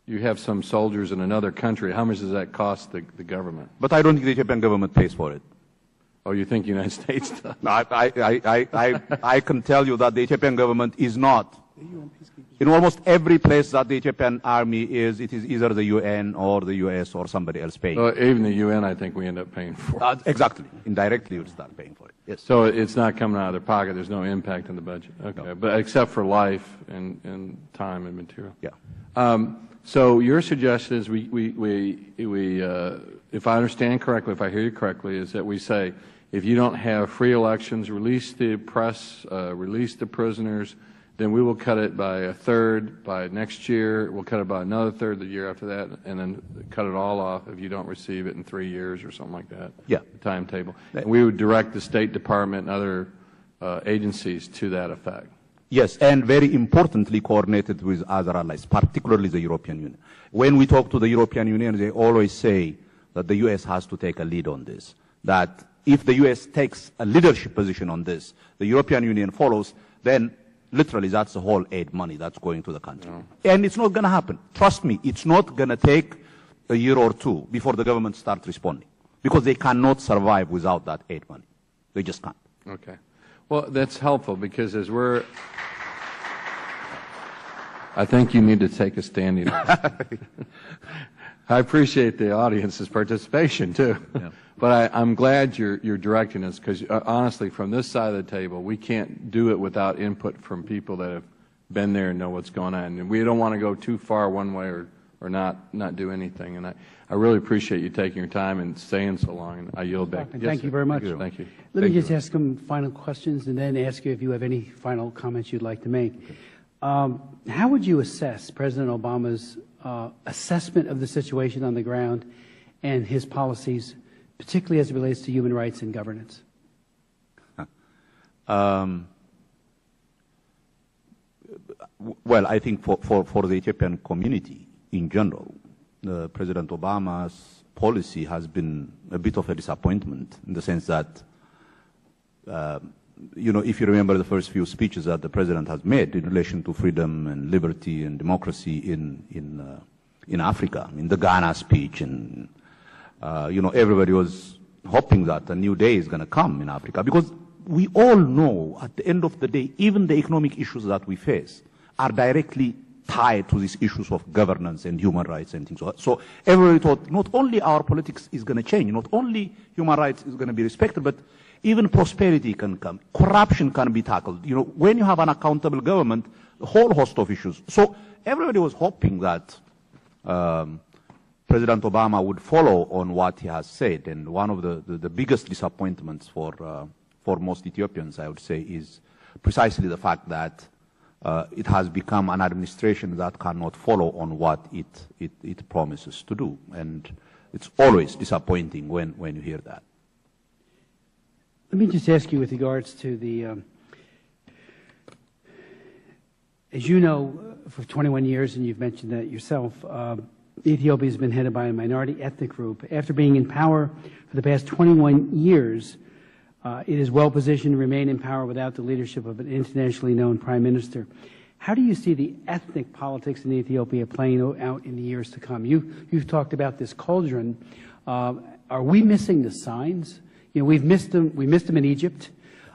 you have some soldiers in another country. How much does that cost the government? But I don't think the Ethiopian government pays for it. Oh, you think the United States does? No, I can tell you that the Ethiopian government is not. In almost every place that the Ethiopian army is, it is either the UN or the US or somebody else paying. Even the UN, I think we end up paying for it. Exactly. Indirectly, you would start paying for it. Yes. So it's not coming out of their pocket. There's no impact on the budget. Okay. No. But except for life and time and material. Yeah. So your suggestion is if I understand correctly, if I hear you correctly, is that we say, if you don't have free elections, release the press, release the prisoners, then we will cut it by a third by next year. We'll cut it by another third the year after that, and then cut it all off if you don't receive it in 3 years or something like that. Yeah. The timetable. And we would direct the State Department and other agencies to that effect. Yes, and very importantly coordinated with other allies, particularly the European Union. When we talk to the European Union, they always say that the U.S. has to take a lead on this, that if the U.S. takes a leadership position on this, the European Union follows, then literally that's the whole aid money that's going to the country. And it's not going to happen. Trust me, it's not going to take a year or two before the government starts responding, because they cannot survive without that aid money. They just can't. Okay. Well, that's helpful, because as we're... I think you need to take a standing ovation. I appreciate the audience's participation, too. Yeah. But I'm glad you're directing us, because honestly, from this side of the table, we can't do it without input from people that have been there and know what's going on. And we don't want to go too far one way or not do anything. And I really appreciate you taking your time and staying so long. And I yield back. Yes, thank you very much. Thank you. Let me just ask some final questions and then ask you if you have any final comments you'd like to make. How would you assess President Obama's assessment of the situation on the ground and his policies, particularly as it relates to human rights and governance? Well, I think for the Ethiopian community in general, President Obama's policy has been a bit of a disappointment, in the sense that, you know, if you remember the first few speeches that the president has made in relation to freedom and liberty and democracy in Africa, in the Ghana speech, and you know, everybody was hoping that a new day is going to come in Africa, because we all know at the end of the day, even the economic issues that we face are directly tied to these issues of governance and human rights and things. So everybody thought not only our politics is going to change, not only human rights is going to be respected, but even prosperity can come. Corruption can be tackled. You know, when you have an accountable government, a whole host of issues. So everybody was hoping that President Obama would follow on what he has said. And one of the biggest disappointments for most Ethiopians, I would say, is precisely the fact that it has become an administration that cannot follow on what it promises to do. And it's always disappointing when you hear that. Let me just ask you with regards to the, as you know, for 21 years, and you've mentioned that yourself, Ethiopia has been headed by a minority ethnic group. After being in power for the past 21 years, it is well positioned to remain in power without the leadership of an internationally known prime minister. How do you see the ethnic politics in Ethiopia playing out in the years to come? You've talked about this cauldron. Are we missing the signs? You know, we missed them in Egypt.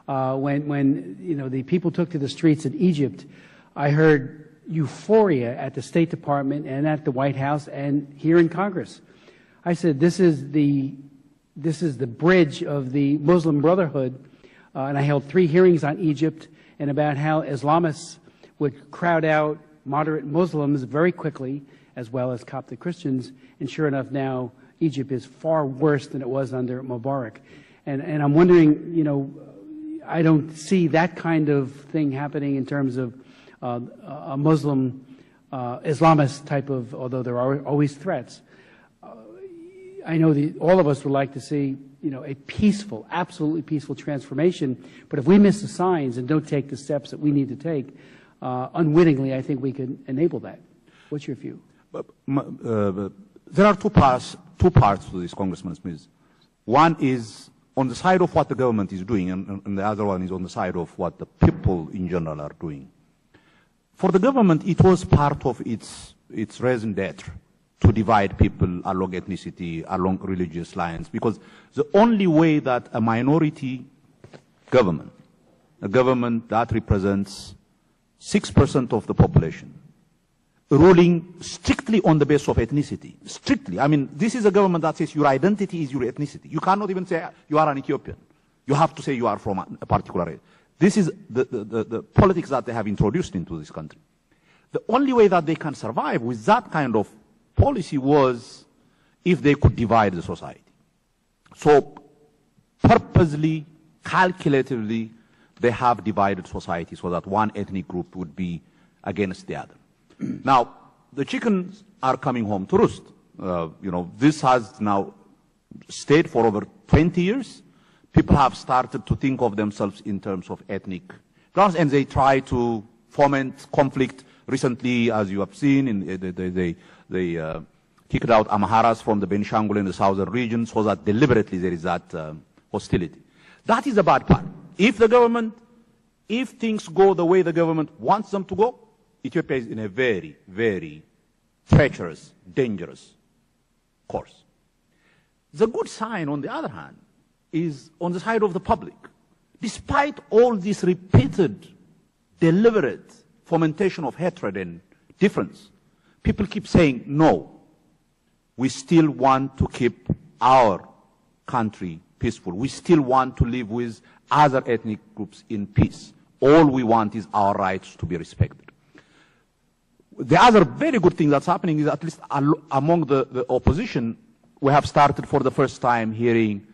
When you know, the people took to the streets in Egypt, I heard euphoria at the State Department and at the White House and here in Congress. I said, this is the bridge of the Muslim Brotherhood, and I held 3 hearings on Egypt and about how Islamists would crowd out moderate Muslims very quickly, as well as Coptic Christians, and sure enough now Egypt is far worse than it was under Mubarak. And I'm wondering, you know, I don't see that kind of thing happening in terms of a Muslim Islamist type of, although there are always threats. I know all of us would like to see, you know, a peaceful, absolutely peaceful transformation. But if we miss the signs and don't take the steps that we need to take, unwittingly, I think we can enable that. What's your view? There are two parts to this, Congressman Smith. One is on the side of what the government is doing, and the other one is on the side of what the people in general are doing. For the government, it was part of its raison d'etre to divide people along ethnicity, along religious lines, because the only way that a minority government, a government that represents 6% of the population, ruling strictly on the basis of ethnicity, strictly. I mean, this is a government that says your identity is your ethnicity. You cannot even say you are an Ethiopian. You have to say you are from a particular race. This is the politics that they have introduced into this country. The only way that they can survive with that kind of policy was if they could divide the society. So purposely, calculatively, they have divided society so that one ethnic group would be against the other. Now, the chickens are coming home to roost. You know, this has now stayed for over 20 years. People have started to think of themselves in terms of ethnic grounds, and they try to foment conflict. Recently, as you have seen, they kicked out Amharas from the Benishangul in the southern region, so that deliberately there is that hostility. That is the bad part. If things go the way the government wants them to go, Ethiopia is in a very, very treacherous, dangerous course. The good sign, on the other hand, is on the side of the public. Despite all this repeated, deliberate fomentation of hatred and difference, people keep saying, no, we still want to keep our country peaceful. We still want to live with other ethnic groups in peace. All we want is our rights to be respected. The other very good thing that's happening is, at least among the opposition, we have started for the first time hearing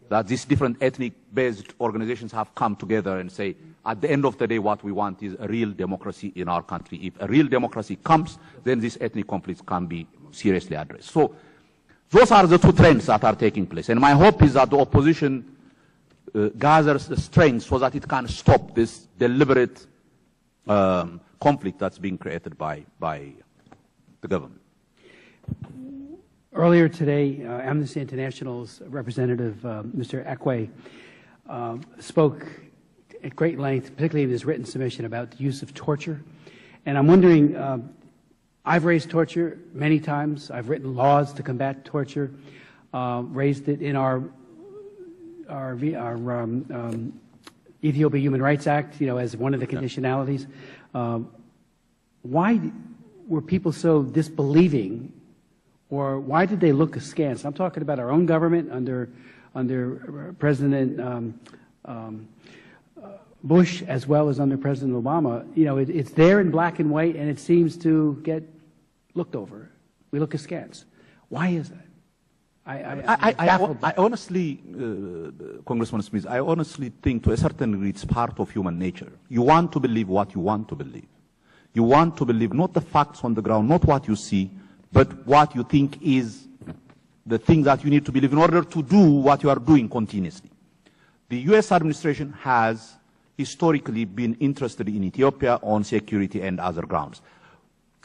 that these different ethnic-based organizations have come together and say, at the end of the day, what we want is a real democracy in our country. If a real democracy comes, then these ethnic conflicts can be seriously addressed. So those are the two trends that are taking place. And my hope is that the opposition gathers the strength so that it can stop this deliberate conflict that's being created by the government. Earlier today, Amnesty International's representative, Mr. Akwe, spoke at great length, particularly in his written submission, about the use of torture. And I'm wondering, I've raised torture many times. I've written laws to combat torture, raised it in our Ethiopia Human Rights Act, as one of the conditionalities. Why were people so disbelieving, or why did they look askance? I'm talking about our own government under President Bush, as well as under President Obama. It's there in black and white, and it seems to get looked over. We look askance. Why is that? I honestly, Congressman Smith, I honestly think to a certain degree it's part of human nature. You want to believe what you want to believe. You want to believe not the facts on the ground, not what you see, but what you think is the thing that you need to believe in order to do what you are doing continuously. The U.S. administration has historically been interested in Ethiopia on security and other grounds.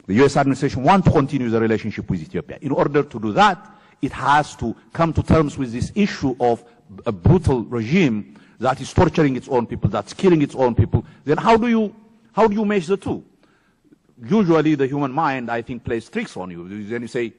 The U.S. administration wants to continue the relationship with Ethiopia. In order to do that, it has to come to terms with this issue of a brutal regime that is torturing its own people, that's killing its own people. Then how do you mesh the two? Usually the human mind, I think, plays tricks on you. Then you say,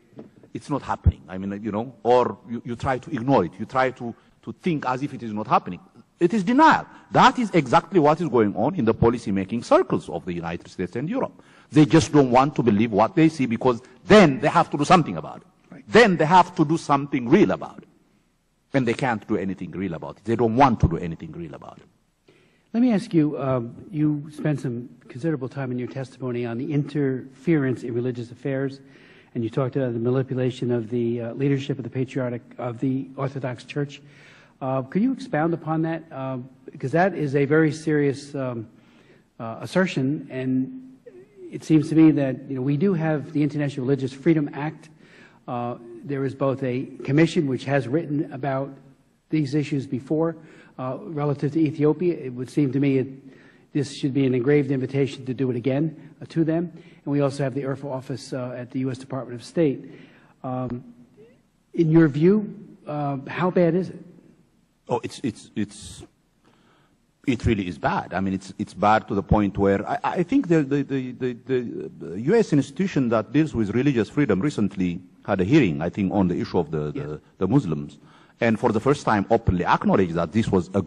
it's not happening. I mean, or you try to ignore it. You try to think as if it is not happening. It is denial. That is exactly what is going on in the policy-making circles of the United States and Europe. They just don't want to believe what they see, because then they have to do something about it. Right. Then they have to do something real about it. And they can't do anything real about it. They don't want to do anything real about it. Let me ask you, you spent some considerable time in your testimony on the interference in religious affairs, and you talked about the manipulation of the leadership of the Orthodox Church. Could you expound upon that? Because that is a very serious assertion, and it seems to me that we do have the International Religious Freedom Act. There is both a commission which has written about these issues before relative to Ethiopia. It would seem to me this should be an engraved invitation to do it again to them. And we also have the IRFA office at the U.S. Department of State. In your view, how bad is it? Oh, it really is bad. I mean, it's bad to the point where I think the U.S. institution that deals with religious freedom recently had a hearing, I think, on the issue of the Muslims, and for the first time openly acknowledged that this was a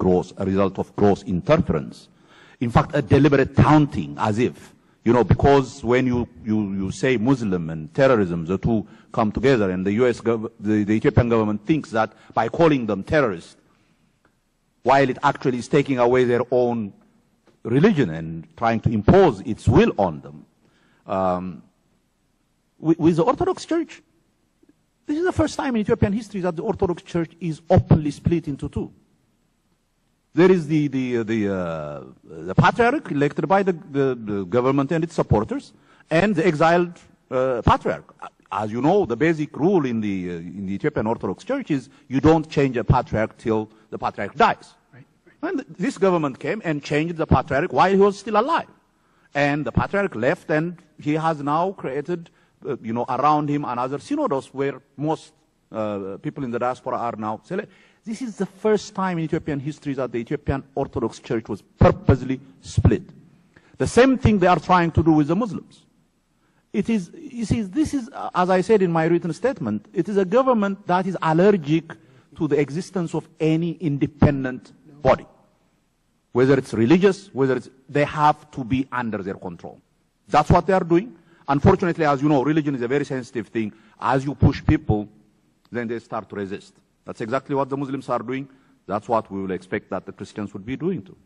result of gross interference. In fact, a deliberate counting, as if, because when you say Muslim and terrorism, the two come together, and the the Ethiopian government thinks that by calling them terrorists, while it actually is taking away their own religion and trying to impose its will on them. With the Orthodox Church, this is the first time in Ethiopian history that the Orthodox Church is openly split into two. There is the patriarch elected by the government and its supporters, and the exiled patriarch. As you know, the basic rule in the Ethiopian Orthodox Church is you don't change a patriarch till the patriarch dies. Right. And this government came and changed the patriarch while he was still alive. And the patriarch left, and he has now created, around him another synodos where most people in the diaspora are now. This is the first time in Ethiopian history that the Ethiopian Orthodox Church was purposely split. The same thing they are trying to do with the Muslims. This is, as I said in my written statement, it is a government that is allergic to the existence of any independent body. Whether it's religious, they have to be under their control. That's what they are doing. Unfortunately, as you know, religion is a very sensitive thing. As you push people, then they start to resist. That's exactly what the Muslims are doing. That's what we will expect that the Christians would be doing too.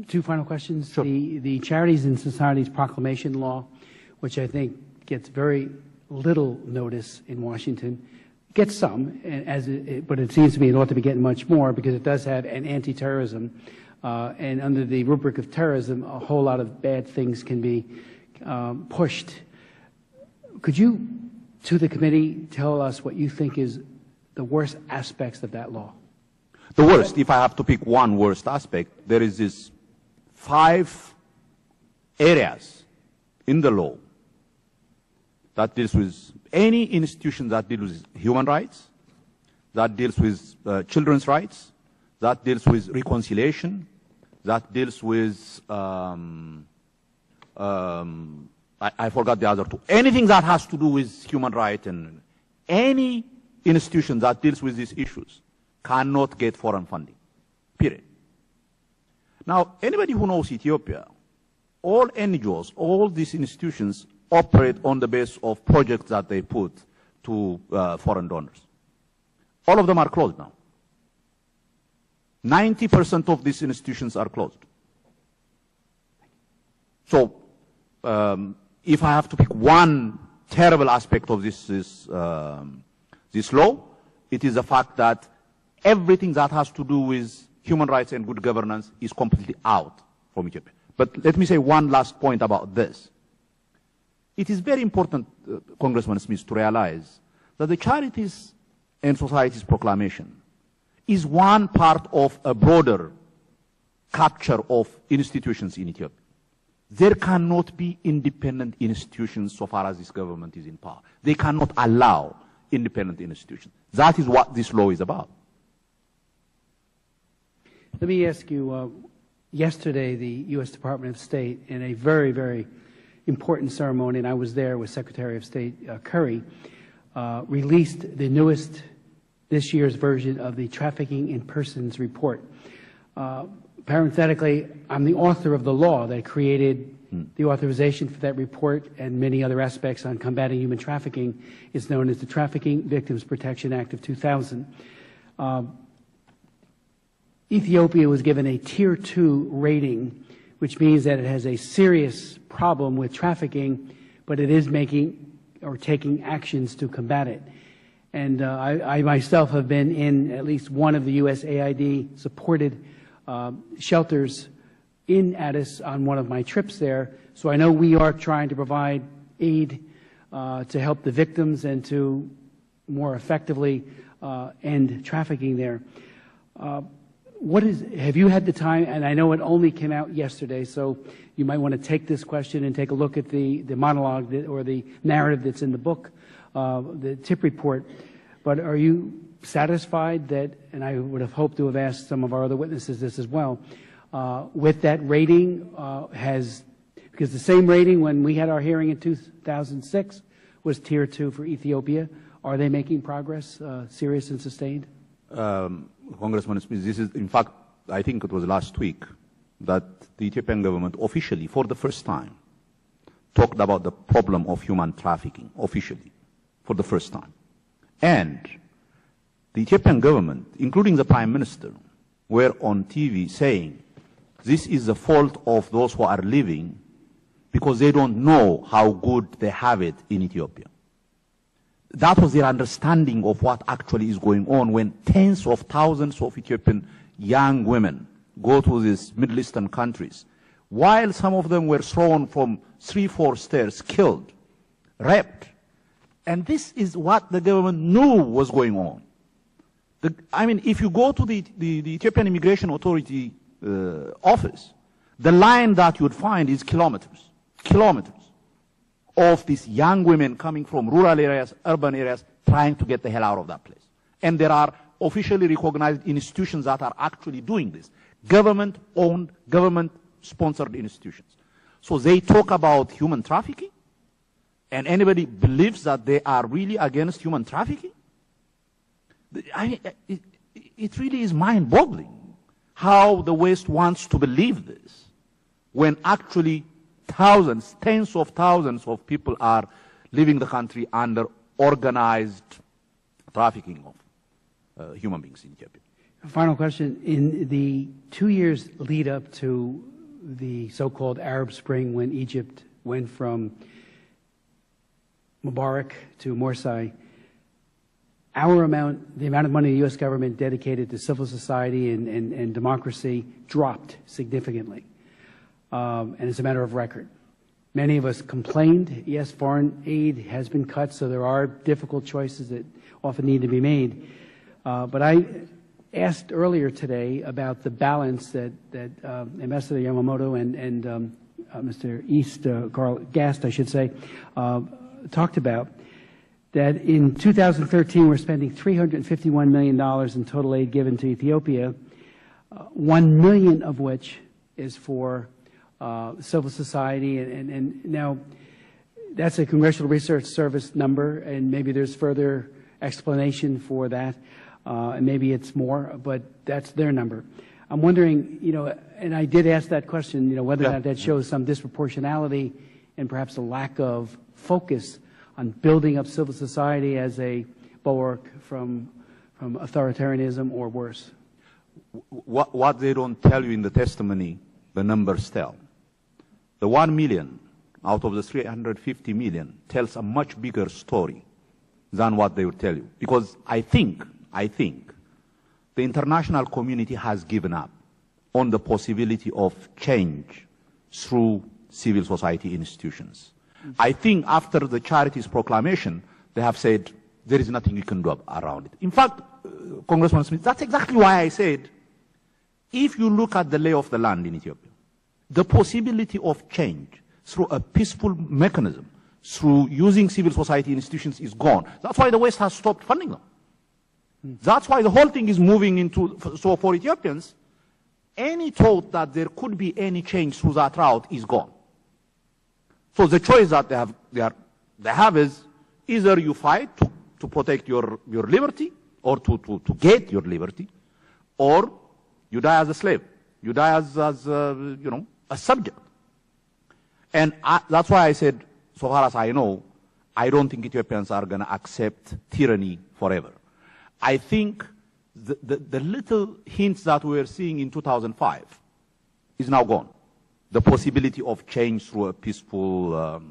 Two final questions. Sure. The Charities and Societies Proclamation Law, which I think gets very little notice in Washington, gets some, but it seems to me it ought to be getting much more because it does have an anti-terrorism, and under the rubric of terrorism, a whole lot of bad things can be pushed. Could you, to the committee, tell us what you think is the worst aspects of that law? The worst, if I have to pick one worst aspect, there is this 5 areas in the law that deals with any institution that deals with human rights, that deals with children's rights, that deals with reconciliation, that deals with, I forgot the other 2. Anything that has to do with human rights and any institution that deals with these issues cannot get foreign funding, period. Now, anybody who knows Ethiopia, all NGOs, all these institutions operate on the basis of projects that they put to foreign donors. All of them are closed now. 90% of these institutions are closed. So, if I have to pick one terrible aspect of this law, it is the fact that everything that has to do with human rights and good governance is completely out from Ethiopia. But let me say one last point about this. It is very important, Congressman Smith, to realize that the Charities and Societies Proclamation is one part of a broader capture of institutions in Ethiopia. There cannot be independent institutions so far as this government is in power. They cannot allow independent institutions. That is what this law is about. Let me ask you, yesterday the U.S. Department of State, in a very, very important ceremony, and I was there with Secretary of State Curry, released the newest, this year's version of the Trafficking in Persons report. Parenthetically, I'm the author of the law that created the authorization for that report and many other aspects on combating human trafficking. It's known as the Trafficking Victims Protection Act of 2000. Ethiopia was given a Tier 2 rating, which means that it has a serious problem with trafficking, but it is making or taking actions to combat it. And I myself have been in at least one of the USAID-supported shelters in Addis on one of my trips there. So I know we are trying to provide aid to help the victims and to more effectively end trafficking there. Have you had the time, and I know it only came out yesterday, so you might want to take this question and take a look at the monologue or the narrative that's in the book, the TIP report. But are you satisfied that, and I would have hoped to have asked some of our other witnesses this as well, with that rating, because the same rating when we had our hearing in 2006 was Tier 2 for Ethiopia. Are they making progress, serious and sustained? Congressman Smith, this is, in fact, I think it was last week that the Ethiopian government officially, for the first time, talked about the problem of human trafficking, officially, for the first time. And the Ethiopian government, including the Prime Minister, were on TV saying, this is the fault of those who are living because they don't know how good they have it in Ethiopia. That was their understanding of what actually is going on when tens of thousands of Ethiopian young women go to these Middle Eastern countries, while some of them were thrown from 3-4 stairs, killed, raped. And this is what the government knew was going on. I mean, if you go to the Ethiopian Immigration Authority office, the line that you would find is kilometers of these young women coming from rural areas, urban areas, trying to get the hell out of that place. And there are officially recognized institutions that are actually doing this. Government-owned, government-sponsored institutions. So they talk about human trafficking, and anybody believes that they are really against human trafficking? It really is mind-boggling how the West wants to believe this, when actually thousands, tens of thousands of people are leaving the country under organized trafficking of human beings in Ethiopia. Final question. In the 2 years lead up to the so-called Arab Spring, when Egypt went from Mubarak to Morsi, the amount of money the U.S. government dedicated to civil society and democracy dropped significantly. And it's a matter of record. Many of us complained. Yes, foreign aid has been cut, so there are difficult choices that often need to be made. But I asked earlier today about the balance that Ambassador Yamamoto and Mr. Carl Gast, I should say, talked about, that in 2013 we're spending $351 million in total aid given to Ethiopia, 1 million of which is for civil society, and now that's a Congressional Research Service number, and maybe there's further explanation for that, and maybe it's more, but that's their number. I'm wondering, and I did ask that question, whether or not that shows some disproportionality and perhaps a lack of focus on building up civil society as a bulwark from authoritarianism or worse. What they don't tell you in the testimony, the numbers tell. The 1 million out of the 350 million tells a much bigger story than what they will tell you. Because I think the international community has given up on the possibility of change through civil society institutions. I think after the Charities proclamation, they have said there is nothing you can do around it. In fact, Congressman Smith, that's exactly why I said, if you look at the lay of the land in Ethiopia, the possibility of change through a peaceful mechanism, through using civil society institutions, is gone. That's why the West has stopped funding them. That's why the whole thing is moving into, so for Ethiopians, any thought that there could be any change through that route is gone. So the choice that they have is either you fight to protect your liberty, or to get your liberty, or you die as a slave. You die as a subject. And that's why I said, so far as I know, I don't think Ethiopians are going to accept tyranny forever. I think the little hints that we were seeing in 2005 is now gone. The possibility of change through a peaceful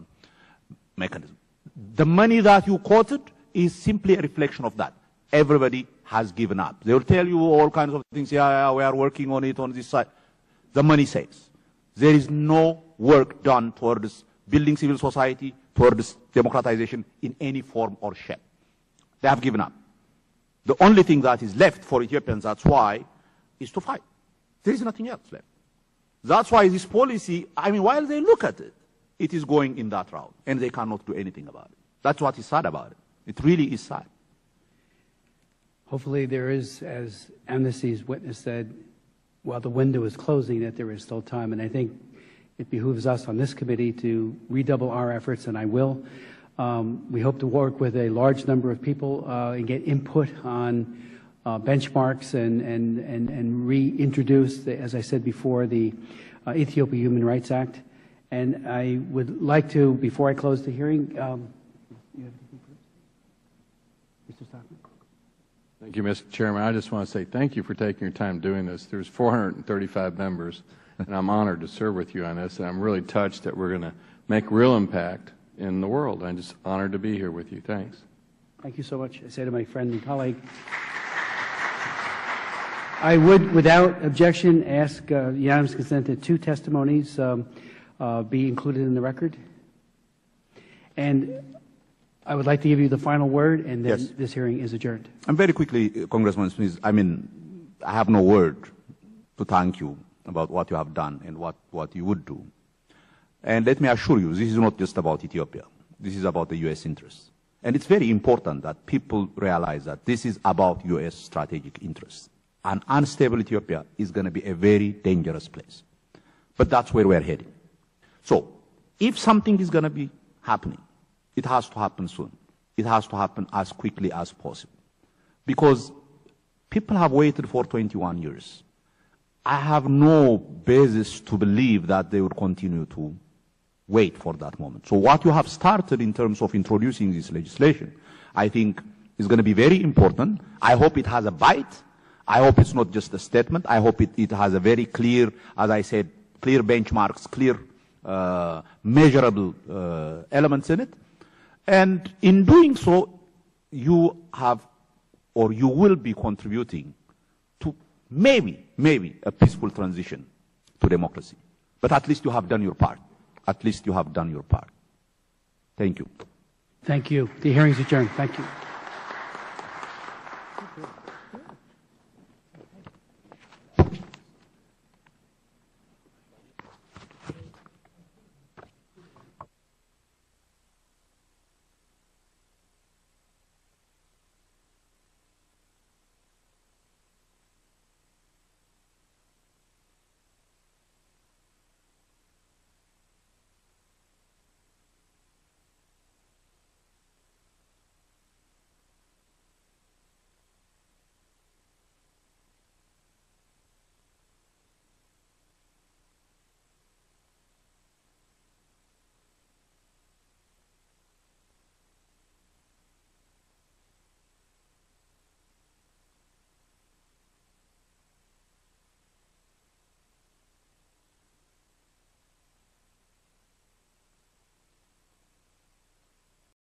mechanism. The money that you quoted is simply a reflection of that. Everybody has given up. They will tell you all kinds of things. Yeah, we are working on it on this side. The money says there is no work done towards building civil society, towards democratization in any form or shape. They have given up. The only thing that is left for Ethiopians, that's why, is to fight. There is nothing else left. That's why this policy, I mean, while they look at it, it is going in that route, and they cannot do anything about it. That's what is sad about it. It really is sad. Hopefully there is, as Amnesty's witness said, while the window is closing, that there is still time. And I think it behooves us on this committee to redouble our efforts, and I will. We hope to work with a large number of people and get input on benchmarks and reintroduce, as I said before, the Ethiopia Human Rights Act. And I would like to, before I close the hearing, you have anything for us? Mr. Stockman. Thank you, Mr. Chairman. I just want to say thank you for taking your time doing this. There's 435 members, and I'm honored to serve with you on this, and I'm really touched that we're going to make real impact in the world. I'm just honored to be here with you. Thanks. Thank you so much. I say to my friend and colleague, I would, without objection, ask unanimous consent that 2 testimonies be included in the record. And I would like to give you the final word, and then Yes. this hearing is adjourned. And very quickly, Congressman Smith, I have no word to thank you about what you have done and what you would do. And let me assure you, this is not just about Ethiopia. This is about the U.S. interests. And it's very important that people realize that this is about U.S. strategic interests. An unstable Ethiopia is going to be a very dangerous place. But that's where we're heading. So, if something is going to be happening, it has to happen soon. It has to happen as quickly as possible. Because people have waited for 21 years. I have no basis to believe that they will continue to wait for that moment. So what you have started in terms of introducing this legislation, I think is going to be very important. I hope it has a bite. I hope it's not just a statement. I hope it has a very clear, as I said, clear benchmarks, clear measurable elements in it. And in doing so, you have, or you will be contributing to maybe a peaceful transition to democracy. But at least you have done your part. At least you have done your part. Thank you. Thank you. The hearing is adjourned. Thank you.